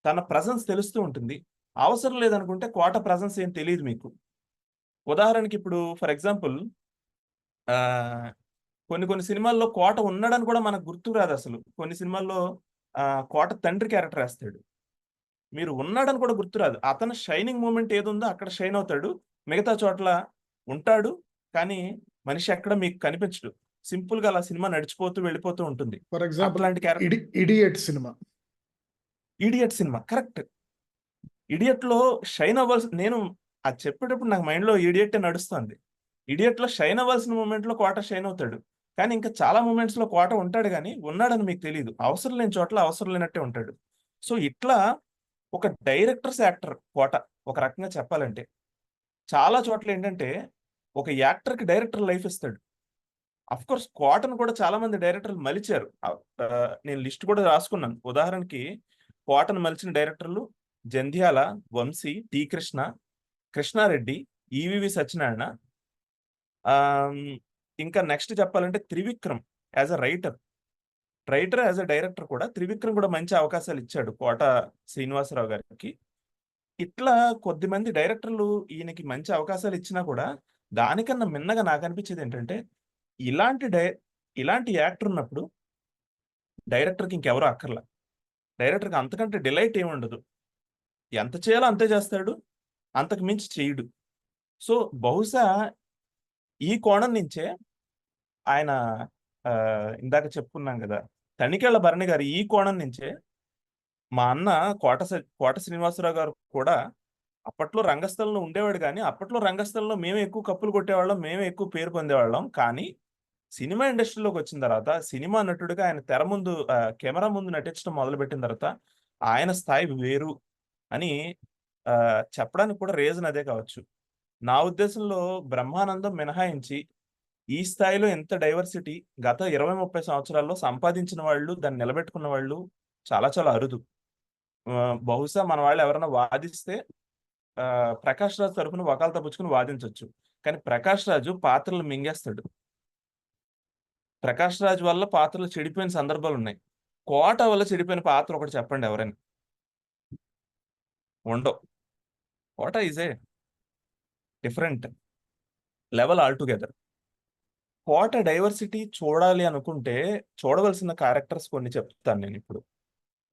తన ప్రజెన్స్ తెలుస్తూ ఉంటుంది. అవసరం లేదనుకుంటే కోట ప్రజెన్స్ ఏం తెలియదు మీకు. ఉదాహరణకి ఇప్పుడు ఫర్ ఎగ్జాంపుల్ కొన్ని సినిమాల్లో కోట ఉన్నాడని కూడా మనకు గుర్తు రాదు అసలు. కొన్ని సినిమాల్లో కోట తండ్రి క్యారెక్టర్ వేస్తాడు, మీరు ఉన్నాడని కూడా గుర్తురాదు. అతను షైనింగ్ మూమెంట్ ఏది ఉందో అక్కడ షైన్ అవుతాడు, మిగతా చోట్ల ఉంటాడు కానీ మనిషి ఎక్కడ మీకు కనిపించడు. సింపుల్ గా అలా సినిమా నడిచిపోతూ వెళ్ళిపోతూ ఉంటుంది. ఫర్ ఎగ్జాంపుల్ అట్లాంటి character idiot cinema correct. Idiot లో షైన్ అవ్వాల్సి, నేను అది చెప్పేటప్పుడు నాకు మైండ్ లో ఇడియట్ నడుస్తుంది. ఇడియట్ లో షైన్ అవ్వాల్సిన మూమెంట్ లో కోట షైన్ అవుతాడు, కానీ ఇంకా చాలా మూమెంట్స్ లో కోట ఉంటాడు కానీ ఉన్నాడని మీకు తెలియదు. అవసరం లేని చోట్ల అవసరం లేనట్టే ఉంటాడు. సో ఇట్లా ఒక డైరెక్టర్స్ యాక్టర్ కోట ఒక రకంగా చెప్పాలంటే. చాలా చోట్ల ఏంటంటే ఒక యాక్టర్ కి డైరెక్టర్ లైఫ్ ఇస్తాడు. అఫ్ కోర్స్ కోటను కూడా చాలా మంది డైరెక్టర్లు మలిచారు. నేను లిస్ట్ కూడా రాసుకున్నాను. ఉదాహరణకి కోటను మలిచిన డైరెక్టర్లు జంధ్యాల, వంశీ, టి కృష్ణ, కృష్ణారెడ్డి, ఈవివి సత్యనారాయణ. ఇంకా నెక్స్ట్ చెప్పాలంటే Trivikram as a writer as a director కూడా త్రివిక్రమ్ కూడా మంచి అవకాశాలు ఇచ్చాడు కోట శ్రీనివాసరావు గారికి. ఇట్లా కొద్దిమంది డైరెక్టర్లు ఈయనకి మంచి అవకాశాలు ఇచ్చినా కూడా దానికన్నా మిన్నగా నాకు అనిపించేది ఏంటంటే ఇలాంటి యాక్టర్ ఉన్నప్పుడు డైరెక్టర్కి ఇంకెవరో అక్కర్లా. డైరెక్టర్కి అంతకంటే డిలైట్ ఏమి ఉండదు. ఎంత చేయాలో అంతే చేస్తాడు, అంతకు మించి చేయడు. సో బహుశా ఈ కోణం నుంచే ఆయన ఇందాక చెప్పుకున్నాం కదా తనికెళ్ల భరణి గారు, ఈ కోణం నుంచే మా అన్న కోట శ్రీనివాసరావు గారు కూడా అప్పట్లో రంగస్థలంలో ఉండేవాడు. కానీ అప్పట్లో రంగస్థలంలో మేమే ఎక్కువ కప్పులు కొట్టేవాళ్ళం, మేమే ఎక్కువ పేరు పొందేవాళ్ళం. కానీ సినిమా ఇండస్ట్రీలోకి వచ్చిన తర్వాత సినిమా నటుడిగా ఆయన తెర ముందు కెమెరా ముందు నటించడం మొదలుపెట్టిన తర్వాత ఆయన స్థాయి వేరు అని చెప్పడానికి కూడా రీజన్ అదే కావచ్చు. నా ఉద్దేశంలో బ్రహ్మానందం మినహాయించి ఈ స్థాయిలో ఎంత డైవర్సిటీ గత 20-30 సంవత్సరాల్లో సంపాదించిన వాళ్ళు, దాన్ని నిలబెట్టుకున్న వాళ్ళు చాలా చాలా అరుదు. బహుశా మన వాళ్ళు ఎవరైనా వాదిస్తే ప్రకాష్ రాజ్ తరఫున వకాలతో పుచ్చుకుని వాదించవచ్చు. కానీ ప్రకాష్ రాజు పాత్రలు మింగేస్తాడు. ప్రకాష్ రాజ్ వల్ల పాత్రలు చెడిపోయిన సందర్భాలు ఉన్నాయి. కోట వల్ల చెడిపోయిన పాత్ర ఒకటి చెప్పండి ఎవరైనా. ఉండవు. Kota is a different level altogether. Kota diversity చూడాలి అనుకుంటే చూడవలసిన క్యారెక్టర్స్ కొన్ని చెప్తాను నేను ఇప్పుడు.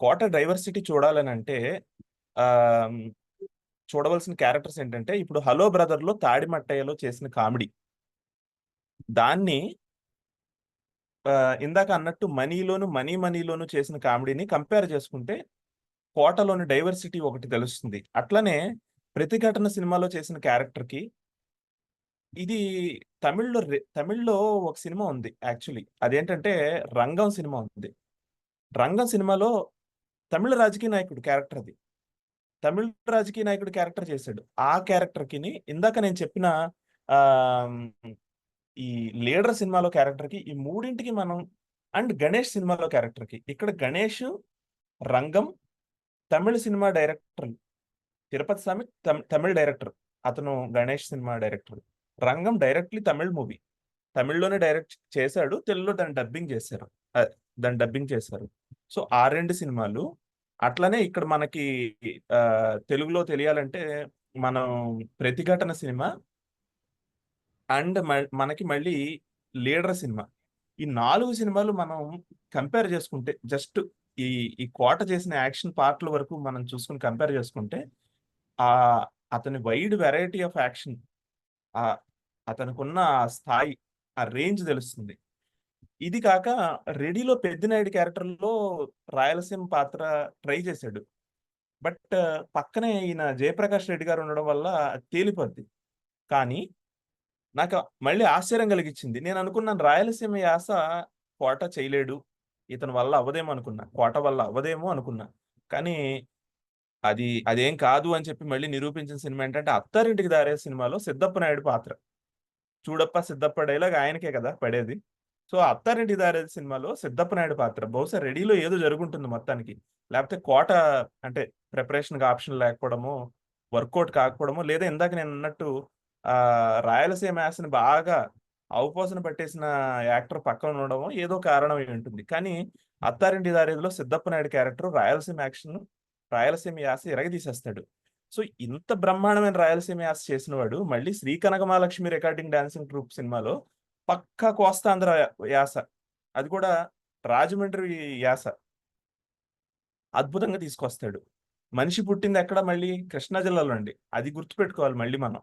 కోట డైవర్సిటీ చూడాలని అంటే చూడవలసిన క్యారెక్టర్స్ ఏంటంటే, ఇప్పుడు 'హలో బ్రదర్‌లో' తాడిమట్టయ్యలో చేసిన కామెడీ. దాన్ని ఇందాక అన్నట్టు 'మనీలోను' చేసిన కామెడీని కంపేర్ చేసుకుంటే 'కోటలోని' డైవర్సిటీ ఒకటి తెలుస్తుంది. అట్లనే 'ప్రతిఘటన' సినిమాలో చేసిన క్యారెక్టర్‌కి ఇది తమిళ్‌లో ఒక సినిమా ఉంది యాక్చువల్లీ. అదేంటంటే 'రంగం' సినిమా ఉంది. 'రంగం' సినిమాలో తమిళ రాజకీయ నాయకుడి క్యారెక్టర్ అది. తమిళ రాజకీయ నాయకుడి క్యారెక్టర్ చేశాడు. ఆ క్యారెక్టర్‌కిని ఇందాక నేను చెప్పిన ఆహ్, ఈ 'లీడర్' సినిమాలో క్యారెక్టర్‌కి ఈ మూడింటికి మనం అండ్ 'గణేష్' సినిమాలో క్యారెక్టర్‌కి. ఇక్కడ 'గణేష్', 'రంగం' తమిళ సినిమా డైరెక్టర్. 'తిరుపతి స్వామి' తమిళ్ డైరెక్టర్. అతను 'గణేష్' సినిమా డైరెక్టర్. 'రంగం' డైరెక్ట్‌లీ తమిళ్ మూవీ. తమిళ్‌లోనే డైరెక్ట్ చేశాడు. తెలుగులో దాన్ని డబ్బింగ్ చేశారు. దాన్ని డబ్బింగ్ చేశారు. సో, ఆ 2 సినిమాలు. అట్లనే ఇక్కడ మనకి తెలుగులో తెలియాలంటే మనం 'ప్రతిఘటన' సినిమా అండ్ మనకి మళ్ళీ 'లీడర్' సినిమా. ఈ 4 సినిమాలు మనం కంపేర్ చేసుకుంటే జస్ట్ ఈ ఈ కోట చేసిన యాక్షన్ పార్ట్‌ల వరకు మనం చూసుకొని కంపేర్ చేసుకుంటే అతని వైడ్ వెరైటీ ఆఫ్ యాక్షన్ అతనికున్న ఆ స్థాయి, ఆ రేంజ్ తెలుస్తుంది. ఇది కాక 'రెడీలో' పెద్దినాయుడు క్యారెక్టర్‌లో రాయలసీమ పాత్ర ట్రై చేశాడు. బట్ పక్కనే ఈయన 'జయప్రకాష్ రెడ్డి' గారు ఉండడం వల్ల అది తేలిపోద్ది. కానీ నాకు మళ్ళీ ఆశ్చర్యం కలిగించింది. నేను అనుకున్నాను రాయలసీమ యాస కోట చేయలేడు. ఇతని వల్ల అవ్వదేమో అనుకున్నా. కోట వల్ల అవ్వదేమో అనుకున్నా. కానీ అదేం కాదు అని చెప్పి మళ్ళీ నిరూపించిన సినిమా ఏంటంటే 'అత్తారింటికి దారేది' సినిమాలో సిద్ధప్ప నాయుడు పాత్ర. చూడప్ప సిద్ధప్ప డైలాగ్ ఆయనకే కదా పడేది. సో, 'అత్తారింటికి దారేది' సినిమాలో సిద్ధప్ప నాయుడు పాత్ర. బహుశా 'రెడీలో' ఏదో జరుగుంటుంది మొత్తానికి. లేకపోతే కోట అంటే ప్రిపరేషన్‌కి ఆప్షన్ లేకపోవడమో, వర్కౌట్ కాకపోవడమో, లేదా ఇందాక నేనన్నట్టు రాయలసీమ యాసని బాగా అవపోసన పట్టేసిన యాక్టర్ పక్కన ఉండడమో ఏదో కారణం అయి ఉంటుంది. కానీ 'అత్తారింటికి దారేదిలో' సిద్ధప్ప నాయుడు క్యారెక్టర్ రాయలసీమ యాస ఇరగదీసేస్తాడు. సో, ఇంత బ్రహ్మాండమైన రాయలసీమ యాస చేసినవాడు మళ్ళీ 'Sri Kanakamahalakshmi recording dancing troupe' సినిమాలో పక్కా కోస్తాంధ్ర యాస. అది కూడా రాజమండ్రి యాస. అద్భుతంగా తీసుకొస్తాడు. మనిషి పుట్టింది ఎక్కడ మళ్ళీ కృష్ణా జిల్లాలో అండి. అది గుర్తుపెట్టుకోవాలి మళ్ళీ మనం.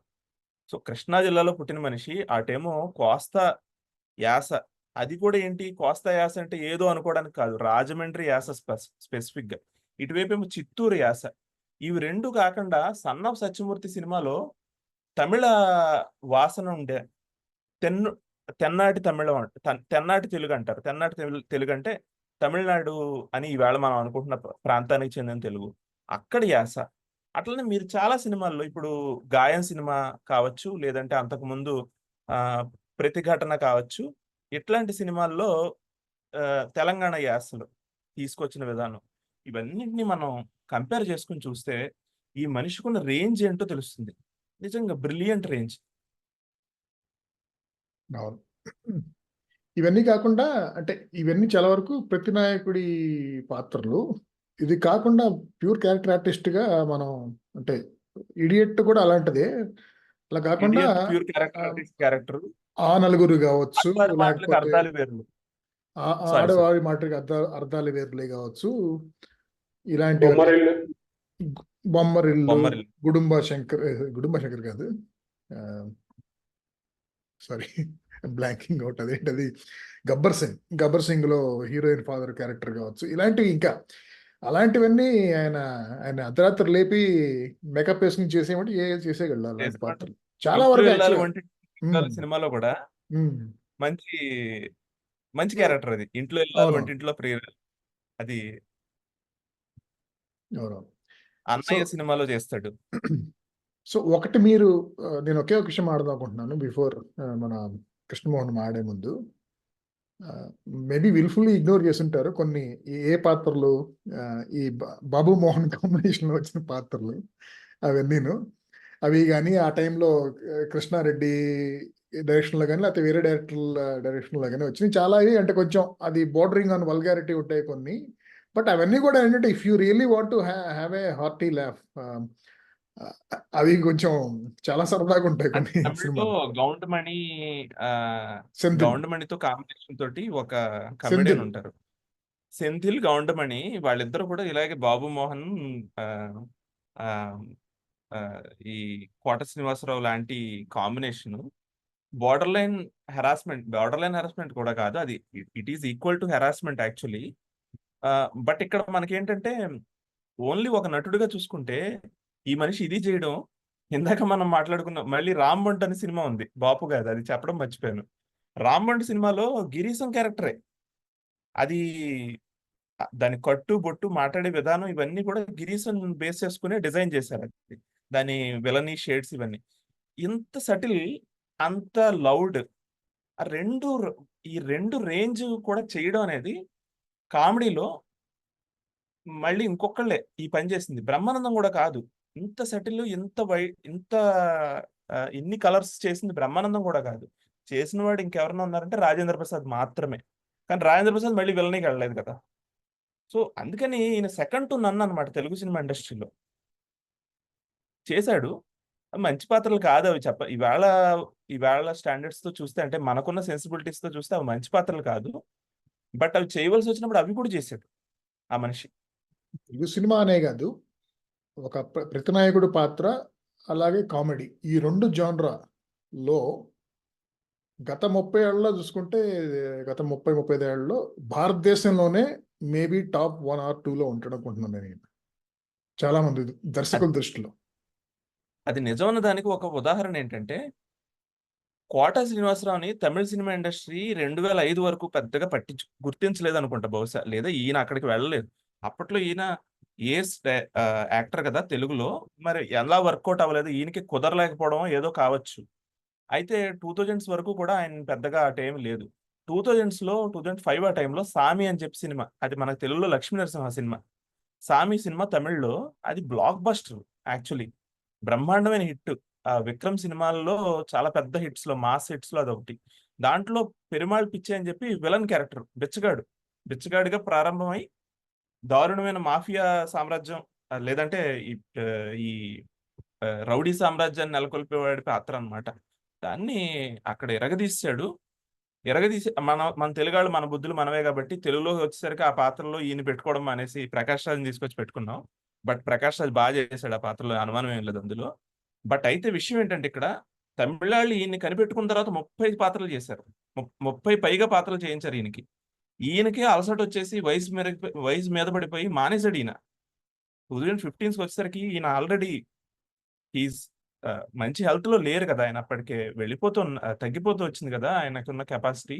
సో, కృష్ణా జిల్లాలో పుట్టిన మనిషి అటేమో కోస్తా యాస. అది కూడా ఏంటి కోస్తా యాస అంటే ఏదో అనుకోవడానికి కాదు. రాజమండ్రి యాస స్పెసిఫిక్‌గా. ఇటువైపేమో చిత్తూరు యాస. ఇవి 2 కాకుండా 'సన్ ఆఫ్ సత్యమూర్తి' సినిమాలో తమిళ వాసన ఉండే తెన్నాటి తమిళం తెన్నాటి తెలుగు అంటారు. తెన్నాటి తెలుగు అంటే తమిళనాడు అని ఈవేళ మనం అనుకుంటున్న ప్రాంతానికి చెందిన తెలుగు. అక్కడి యాస. అట్లనే మీరు చాలా సినిమాల్లో ఇప్పుడు 'గాయం' సినిమా కావచ్చు, లేదంటే అంతకుముందు 'ప్రతిఘటన' కావచ్చు. ఇట్లాంటి సినిమాల్లో తెలంగాణ యాసలు తీసుకొచ్చిన విధానం. ఇవన్నిటిని మనం కంపేర్ చేసుకొని చూస్తే ఈ మనిషికున్న రేంజ్ ఏంటో తెలుస్తుంది. నిజంగా బ్రిలియంట్ రేంజ్. అవును. ఇవన్నీ కాకుండా అంటే ఇవన్నీ చాలా వరకు ప్రతి నాయకుడి పాత్రలు. ఇది కాకుండా ప్యూర్ క్యారెక్టర్ ఆర్టిస్ట్‌గా మనం అంటే 'ఇడియట్' కూడా అలాంటిదే. అలా కాకుండా 'idiot' pure character artist character. ఆ నలుగురు కావచ్చు, ఆడవారి మాటలకు లేకపోతే అర్థాలు వేర్లు. సారీ. ఆడవారి మాటకి అర్థాలు వేరులే కావచ్చు. ఇలాంటివన్నీ బొమ్మరిల్లు. బొమ్మరిల్లు, బొమ్మరిల్లు. గుడుంబ శంకర్ కాదు. Sorry blanking out. అదేంటది 'గబ్బర్ సింగ్'లో హీరోయిన్ ఫాదర్ క్యారెక్టర్ కావచ్చు. ఇలాంటివి ఇంకా అలాంటివన్నీ ఆయన అర్ధరాత్రి లేపి మేకప్ వేసుకుని చేసేయమంటే చేసేయగలడు అలాంటి పాత్రలు. చాలా ఇంట్లో వరకు ఇల్లాలు యాక్చువల్‌గా. వంటింటి సినిమాలో కూడా మంచి మంచి క్యారెక్టర్ అది. ఇంట్లో ఇల్లాలు అవును. వంటింట్లో ప్రియురాలు. అది అవునవును. అన్నయ్య సినిమాలో చేస్తాడు. సో ఒకటి మీరు నేను ఒకే ఒక విషయం ఆడదాం అనుకుంటున్నాను బిఫోర్ మన కృష్ణమోహన్ ఆడే ముందు. మేబీ విల్ఫుల్లీ ఇగ్నోర్ చేస్తుంటారు కొన్ని ఏ పాత్రలు ఈ బాబు మోహన్ కాంబినేషన్లో వచ్చిన పాత్రలు అవన్నీను. అవి కానీ ఆ టైంలో కృష్ణారెడ్డి డైరెక్షన్లో కానీ లేకపోతే వేరే డైరెక్టర్ల డైరెక్షన్లో కానీ వచ్చినాయి చాలా. అంటే కొంచెం అది బోర్డరింగ్ ఆన్ వల్గారిటీ ఉంటాయి కొన్ని. బట్ అవన్నీ కూడా ఏంటంటే if you really want to have a hearty laugh అవి కొంచెం చాలా సరదాగా ఉంటాయి కొన్ని తమిళ్లో సినిమాలు. సెంథిల్. గౌండమణితో కాంబినేషన్ తోటి ఒక కమెడియన్ సెంథిల్. ఉంటారు. సెంథిల్, గౌండమణి వాళ్ళిద్దరు కూడా ఇలాగే బాబు మోహన్ ఈ కోట శ్రీనివాసరావు లాంటి కాంబినేషన్ బార్డర్ లైన్ హెరాస్మెంట్ కూడా కాదు, అది it is equal to harassment actually. But ఇక్కడ మనకేంటంటే ఓన్లీ ఒక నటుడిగా చూసుకుంటే ఈ మనిషి ఇది చేయడం, ఇందాక మనం మాట్లాడుకున్నాం మళ్ళీ రాంబంట్ అనే సినిమా ఉంది, బాపు గారు, అది చెప్పడం మర్చిపోయాను. రాంబంట్ సినిమాలో గిరీశం క్యారెక్టరే అది, దాని కట్టు బొట్టు మాట్లాడే విధానం ఇవన్నీ కూడా గిరీశం బేస్ చేసుకునే డిజైన్ చేశారు. అది దాని విలనీ షేడ్స్ ఇవన్నీ ఇంత సటిల్, అంత లౌడ్, ఈ రెండు రేంజ్ కూడా చేయడం అనేది కామెడీలో మళ్ళీ ఇంకొకళ్ళే ఈ పని చేసింది. బ్రహ్మానందం కూడా కాదు, ఇంత సటిల్, ఇంత ఇన్ని కలర్స్ చేసింది బ్రహ్మానందం కూడా కాదు. చేసిన వాడు ఇంకెవరన్నా ఉన్నారంటే రాజేంద్ర ప్రసాద్ మాత్రమే. కానీ రాజేంద్ర ప్రసాద్ మళ్ళీ విలనీకి వెళ్ళలేదు కదా. సో అందుకని ఈయన సెకండ్ టు నన్ అనమాట తెలుగు సినిమా ఇండస్ట్రీలో. చేశాడు, మంచి పాత్రలు కాదు అవి. ఇవాళ స్టాండర్డ్స్ తో చూస్తే, అంటే మనకున్న సెన్సిబిలిటీస్ తో చూస్తే అవి మంచి పాత్రలు కాదు. బట్ అవి చేయవలసి వచ్చినప్పుడు అవి కూడా చేశాడు ఆ మనిషి. తెలుగు సినిమా అనే కాదు, ఒక ప్రతినాయకుడు పాత్ర అలాగే కామెడీ, ఈ రెండు జానరాలో గత 30 ఏళ్లలో చూసుకుంటే, గత 30-35 ఏళ్లలో భారతదేశంలోనే మేబీ టాప్ 1 or 2లో ఉంటాడు అనుకుంటున్నాను నేను, చాలా మంది దర్శకుల దృష్టిలో. అది నిజమైన దానికి ఒక ఉదాహరణ ఏంటంటే, కోట శ్రీనివాసరావుని తమిళ సినిమా ఇండస్ట్రీ 2005 వరకు పెద్దగా గుర్తించలేదు అనుకుంటా బహుశా, లేదా ఈయన అక్కడికి వెళ్ళలేదు. అప్పట్లో ఈయన యాక్టర్ కదా తెలుగులో, మరి ఎలా వర్కౌట్ అవ్వలేదు, ఈయనకి కుదరలేకపోవడం ఏదో కావచ్చు. అయితే 2000s వరకు కూడా ఆయన పెద్దగా ఆ టైం లేదు. 2005 ఆ టైంలో సామి అని చెప్పి సినిమా, అది మనకు తెలుగులో లక్ష్మీ నరసింహ సినిమా. సామి సినిమా తమిళ్లో అది బ్లాక్ బస్టర్ యాక్చువల్లీ, బ్రహ్మాండమైన హిట్. విక్రమ్ సినిమాల్లో చాలా పెద్ద హిట్స్ లో, మాస్ హిట్స్ లో అదొకటి. దాంట్లో పెరుమాళ్ పిచ్చే అని చెప్పి విలన్ క్యారెక్టర్, బిచ్చగాడిగా ప్రారంభమై దారుణమైన మాఫియా సామ్రాజ్యం, లేదంటే ఈ రౌడీ సామ్రాజ్యాన్ని నెలకొల్పేవాడి పాత్ర అనమాట. దాన్ని అక్కడ ఎరగదీసి మన తెలుగాళ్ళు, మన బుద్ధులు మనవే కాబట్టి తెలుగులో వచ్చేసరికి ఆ పాత్రలో ఈయన పెట్టుకోవడం అనేసి ప్రకాష్ రాజ్ని తీసుకొచ్చి పెట్టుకున్నాం. బట్ ప్రకాష్ రాజ్ బాగా చేశాడు ఆ పాత్రలో, అనుమానం ఏం లేదు అందులో. బట్ అయితే విషయం ఏంటంటే, ఇక్కడ తమిళాళ్ళు ఈయన్ని కనిపెట్టుకున్న తర్వాత 30 పాత్రలు చేశారు, 30 పైగా పాత్రలు చేయించారు ఈయనకి. ఈయనకే అలసట వచ్చేసి వయసు మీద పడిపోయి మానేశాడు ఈయన. 2015 వచ్చేసరికి ఈయన ఆల్రెడీ మంచి హెల్త్ లో లేరు కదా, ఆయన అప్పటికే తగ్గిపోతూ వచ్చింది కదా ఆయనకున్న కెపాసిటీ.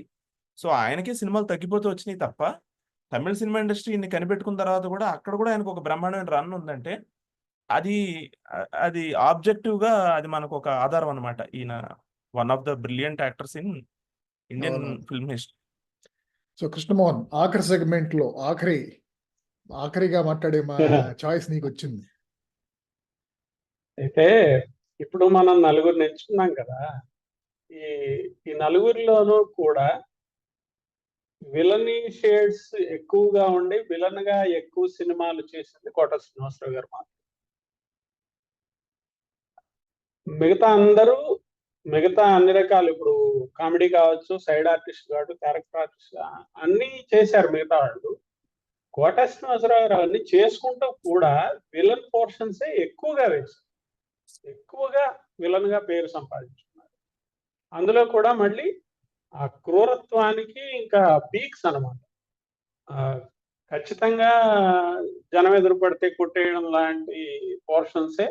సో ఆయనకే సినిమాలు తగ్గిపోతూ వచ్చినాయి తప్ప, తమిళ సినిమా ఇండస్ట్రీ ఈయన్ని కనిపెట్టుకున్న తర్వాత కూడా అక్కడ కూడా ఆయనకు ఒక బ్రహ్మాండమైన రన్ ఉందంటే అది ఆబ్జెక్టివ్ గా అది మనకు ఒక ఆధారం అనమాట. ఈయన one of the brilliant actors in Indian film history. So Krishnamohan, ఆఖరి సెగ్మెంట్ లో ఆఖరిగా మాట్లాడే మా చాయిస్ నీకు వచ్చింది. అయితే ఇప్పుడు మనం నలుగురిని ఎంచుకున్నాం కదా, ఈ నలుగురిలోనూ కూడా విలనీ షేడ్స్ ఎక్కువగా ఉండి విలన్ గా ఎక్కువ సినిమాలు చేసింది కోట శ్రీనివాసరావు గారు మాత్రం. మిగతా అన్ని రకాలు, ఇప్పుడు కామెడీ కావచ్చు, సైడ్ ఆర్టిస్ట్ కావచ్చు, క్యారెక్టర్ ఆర్టిస్ట్, అన్ని చేశారు మిగతా వాళ్ళు. కోట శ్రీనివాసరావు గారు అన్ని చేసుకుంటూ కూడా విలన్ పోర్షన్సే ఎక్కువగా వేశారు, ఎక్కువగా విలన్ గా పేరు సంపాదించుకున్నారు. అందులో కూడా మళ్ళీ ఆ క్రూరత్వానికి ఇంకా పీక్స్ అనమాట. ఖచ్చితంగా జనం ఎదురుపడితే కొట్టేయడం లాంటి పోర్షన్సే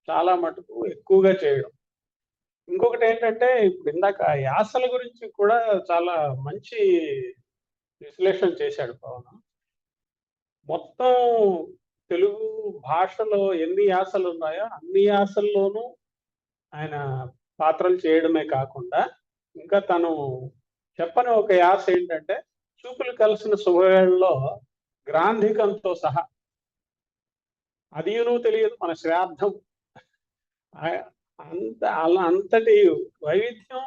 చాలా మటుకు ఎక్కువగా చేయడం. ఇంకొకటి ఏంటంటే, ఇప్పుడు ఇందాక యాసల గురించి కూడా చాలా మంచి విశ్లేషణ చేశాడు పవన్. మొత్తం తెలుగు భాషలో ఎన్ని యాసలు ఉన్నాయో అన్ని యాసల్లోనూ ఆయన పాత్రలు చేయడమే కాకుండా, ఇంకా తను చెప్పని ఒక యాస ఏంటంటే, చూపులు కలిసిన శుభవేళలో గ్రాంధికంతో సహా, అది నువ్వు తెలియదు మన శ్రాద్ధం, అంతటి వైవిధ్యం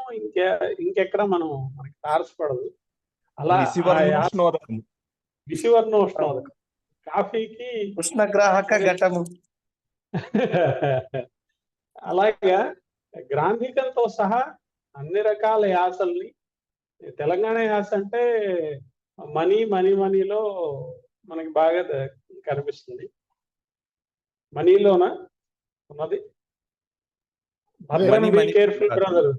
ఇంకెక్కడ మనకి తారసపడదు. అలా విషివర్ణోష్ణోదకం, కాఫీకి ఉష్ణగ్రాహక ఘటము. అలాగా గ్రాంధికంతో సహా అన్ని రకాల యాసల్ని, తెలంగాణ యాస అంటే మనీలో మనకి బాగా కనిపిస్తుంది. మనీలోన ఉన్నది. అదే భద్రం మనీ బీ మనీ కేర్ఫుల్ కాదు. బ్రదర్,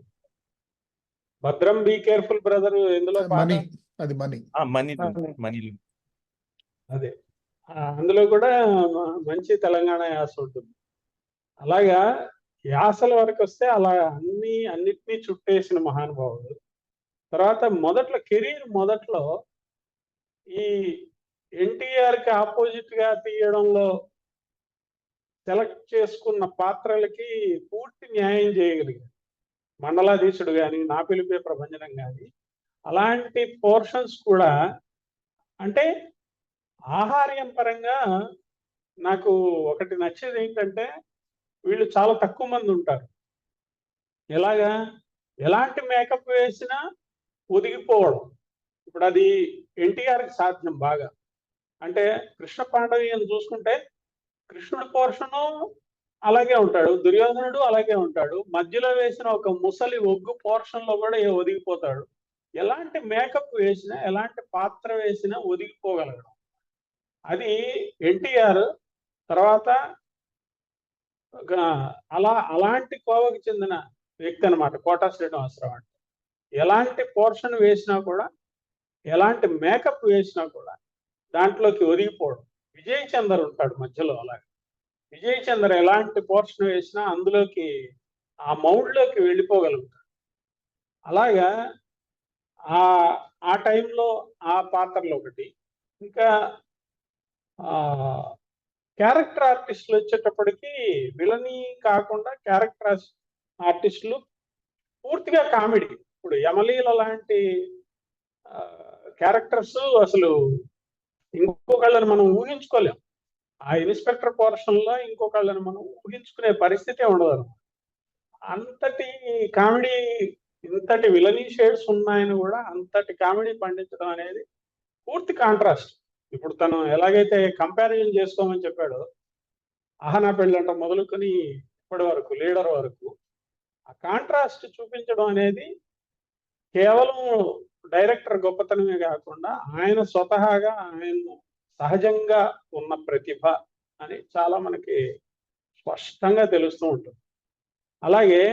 భద్రం బీ కేర్ఫుల్ బ్రదర్ ఎందులో పాట మనీ, అది మనీ. మనీలు అవును. మనీలు అదే. అందులో కూడా మంచి తెలంగాణ యాస ఉంటుంది. అలాగా యాసల వరకు వస్తే అలా అన్నిటినీ చుట్టేసిన మహానుభావుడు. తర్వాత మొదట్లో కెరీర్ మొదట్లో ఈ ఎన్టీఆర్ కి ఆపోజిట్ గా తీయడంలో సెలెక్ట్ చేసుకున్న పాత్రలకి పూర్తి న్యాయం చేయగలిగారు. మండలాధీశుడు కానీ, నా పిలిపే ప్రభంజనం కానీ, అలాంటి పోర్షన్స్ కూడా అంటే ఆహార్యం పరంగా నాకు ఒకటి నచ్చేది ఏంటంటే వీళ్ళు చాలా తక్కువ మంది ఉంటారు. ఎలాగా ఎలాంటి మేకప్ వేసినా ఒదిగిపోవడం. ఇప్పుడు అది ఎన్టీఆర్కి సాధ్యం బాగా. అంటే కృష్ణ పాండవీయం చూసుకుంటే కృష్ణుడి పోర్షను అలాగే ఉంటాడు, దుర్యోధనుడు అలాగే ఉంటాడు, మధ్యలో వేసిన ఒక ముసలి ఒగ్గు పోర్షన్ లో కూడా ఒదిగిపోతాడు. ఎలాంటి మేకప్ వేసినా, ఎలాంటి పాత్ర వేసినా ఒదిగిపోగలగడం, అది ఎన్టీఆర్. తర్వాత అలాంటి కోవకి చెందిన వ్యక్తి అనమాట కోటా శ్రీనివాసరావు అంటే. ఎలాంటి పోర్షన్ వేసినా కూడా, ఎలాంటి మేకప్ వేసినా కూడా దాంట్లోకి ఒదిగిపోవడం. విజయ్ చందర్ ఉంటాడు మధ్యలో. అలాగే విజయ్ చందర్ ఎలాంటి పోర్షన్ వేసినా అందులోకి ఆ మౌడ్లోకి వెళ్ళిపోగలుగుతాడు. అలాగా ఆ టైంలో ఆ పాత్రలు ఒకటి. ఇంకా క్యారెక్టర్ ఆర్టిస్టులు వచ్చేటప్పటికి విలనీ కాకుండా క్యారెక్టర్ ఆర్టిస్టులు పూర్తిగా కామెడీ. ఇప్పుడు యమలీల లాంటి క్యారెక్టర్స్ అసలు ఇంకొకళ్ళని మనం ఊహించుకోలేం. ఆ ఇన్స్పెక్టర్ పోర్షన్ లో ఇంకొకళ్ళని మనం ఊహించుకునే పరిస్థితే ఉండదు. అంతటి కామెడీ, ఇంతటి విలనీ షేడ్స్ ఉన్నాయని కూడా అంతటి కామెడీ పండించడం అనేది పూర్తి కాంట్రాస్ట్. ఇప్పుడు తను ఎలాగైతే కంపారిజన్ చేసుకోమని చెప్పాడో, ఆహనా పెళ్ళంట మొదలుకొని ఇప్పటి వరకు లీడర్ వరకు ఆ కాంట్రాస్ట్ చూపించడం అనేది కేవలం డైరెక్టర్ గొప్పతనమే కాకుండా ఆయన స్వతహాగా ఆయన సహజంగా ఉన్న ప్రతిభ అని చాలా మనకి స్పష్టంగా తెలుస్తూ ఉంటుంది. అలాగే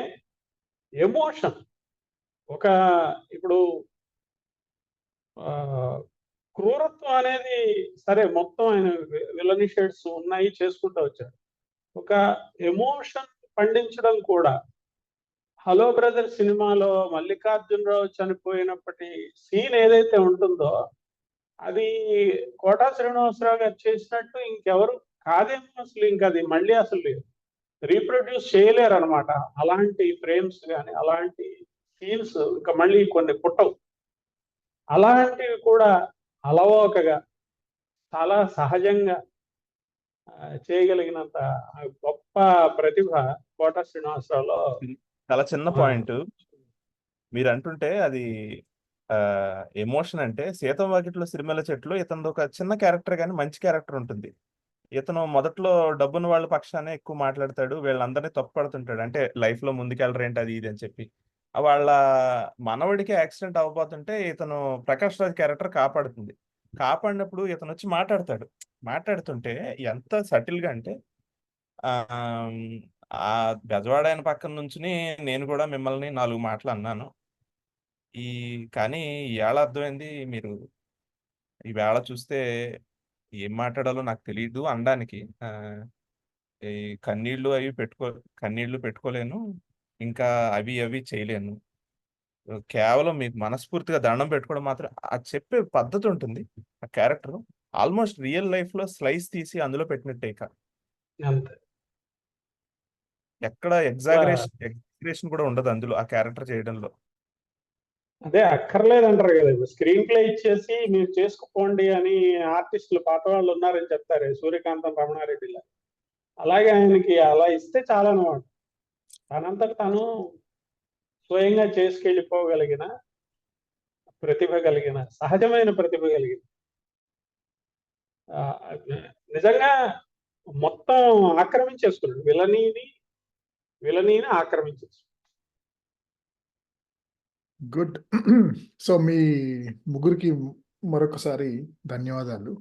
ఎమోషన్, ఇప్పుడు క్రూరత్వం అనేది సరే మొత్తం ఆయన విలనీ షేడ్స్ ఉన్నాయి చేసుకుంటూ వచ్చాడు. ఒక ఎమోషన్ పండించడం కూడా. హలో బ్రదర్ సినిమాలో మల్లికార్జునరావు చనిపోయినప్పటి సీన్ ఏదైతే ఉంటుందో అది కోటా శ్రీనివాసరావు గారు చేసినట్టు ఇంకెవరు కాదేమో. అసలు ఇంకా అది మళ్ళీ అసలు రీప్రొడ్యూస్ చేయలేరు అనమాట. అలాంటి ఫ్రేమ్స్ కానీ అలాంటి సీన్స్ ఇంకా మళ్ళీ కొన్ని పుట్టవు. అలాంటివి కూడా అలవోకగా చాలా సహజంగా చేయగలిగినంత గొప్ప ప్రతిభ కోటా శ్రీనివాసరావులో. చాలా చిన్న పాయింట్ మీరు అంటుంటే, అది ఎమోషన్ అంటే సీతం వాకిట్లో సిరిమల్ల చెట్లు ఇతను ఒక చిన్న క్యారెక్టర్ కానీ మంచి క్యారెక్టర్ ఉంటుంది. ఇతను మొదట్లో డబ్బున్న వాళ్ళ పక్షానే ఎక్కువ మాట్లాడతాడు, వీళ్ళందరినీ తప్పుపడుతుంటాడు. అంటే లైఫ్ లో ముందుకెళ్ళరు ఏంటి అది ఇది అని చెప్పి. వాళ్ళ మనవడికి యాక్సిడెంట్ అవ్వబోతుంటే ఇతను ప్రకాష్ రాజ్ క్యారెక్టర్ కాపాడుతుంది. కాపాడినప్పుడు ఇతను వచ్చి మాట్లాడుతుంటే ఎంత సటిల్ గా అంటే, ఆ బెజవాడ ఆయన పక్కన నుంచుని నేను కూడా మిమ్మల్ని 4 మాటలు అన్నాను. కానీ ఈవేళ అర్థమైంది, మీరు ఈవేళ చూస్తే ఏం మాట్లాడాలో నాకు తెలియదు అనడానికి. ఈ కన్నీళ్లు పెట్టుకోలేను, ఇంకా అవి చేయలేను. కేవలం మీకు మనస్ఫూర్తిగా దండం పెట్టుకోవడం మాత్రం. అది చెప్పే పద్ధతి ఉంటుంది ఆ క్యారెక్టర్. ఆల్మోస్ట్ రియల్ లైఫ్ లో స్లైస్ తీసి అందులో పెట్టినట్టే. అంతే. ఎక్కడ ఎగ్జాగరేషన్ కూడా ఉండదు అందులో ఆ క్యారెక్టర్ చేయడంలో. అదే అక్కర్లేదంటారు కదా. స్క్రీన్ ప్లే ఇచ్చేసి మీరు చేసుకుపోండి అని ఆర్టిస్టులు పాత వాళ్ళు ఉన్నారని చెప్తారు, సూర్యకాంతం, రమణారెడ్డిలా. అలాగే ఆయనకి అలా ఇస్తే చాలా అనమాట. తనంతట తను స్వయంగా చేసుకెళ్ళిపోగలిగిన ప్రతిభ కలిగిన, సహజమైన ప్రతిభ కలిగిన, నిజంగా మొత్తం ఆక్రమించేసుకున్నాడు. విలనీని ఆక్రమించేసుకున్నాడు. గుడ్. సో మీ ముగ్గురికి మరొకసారి ధన్యవాదాలు.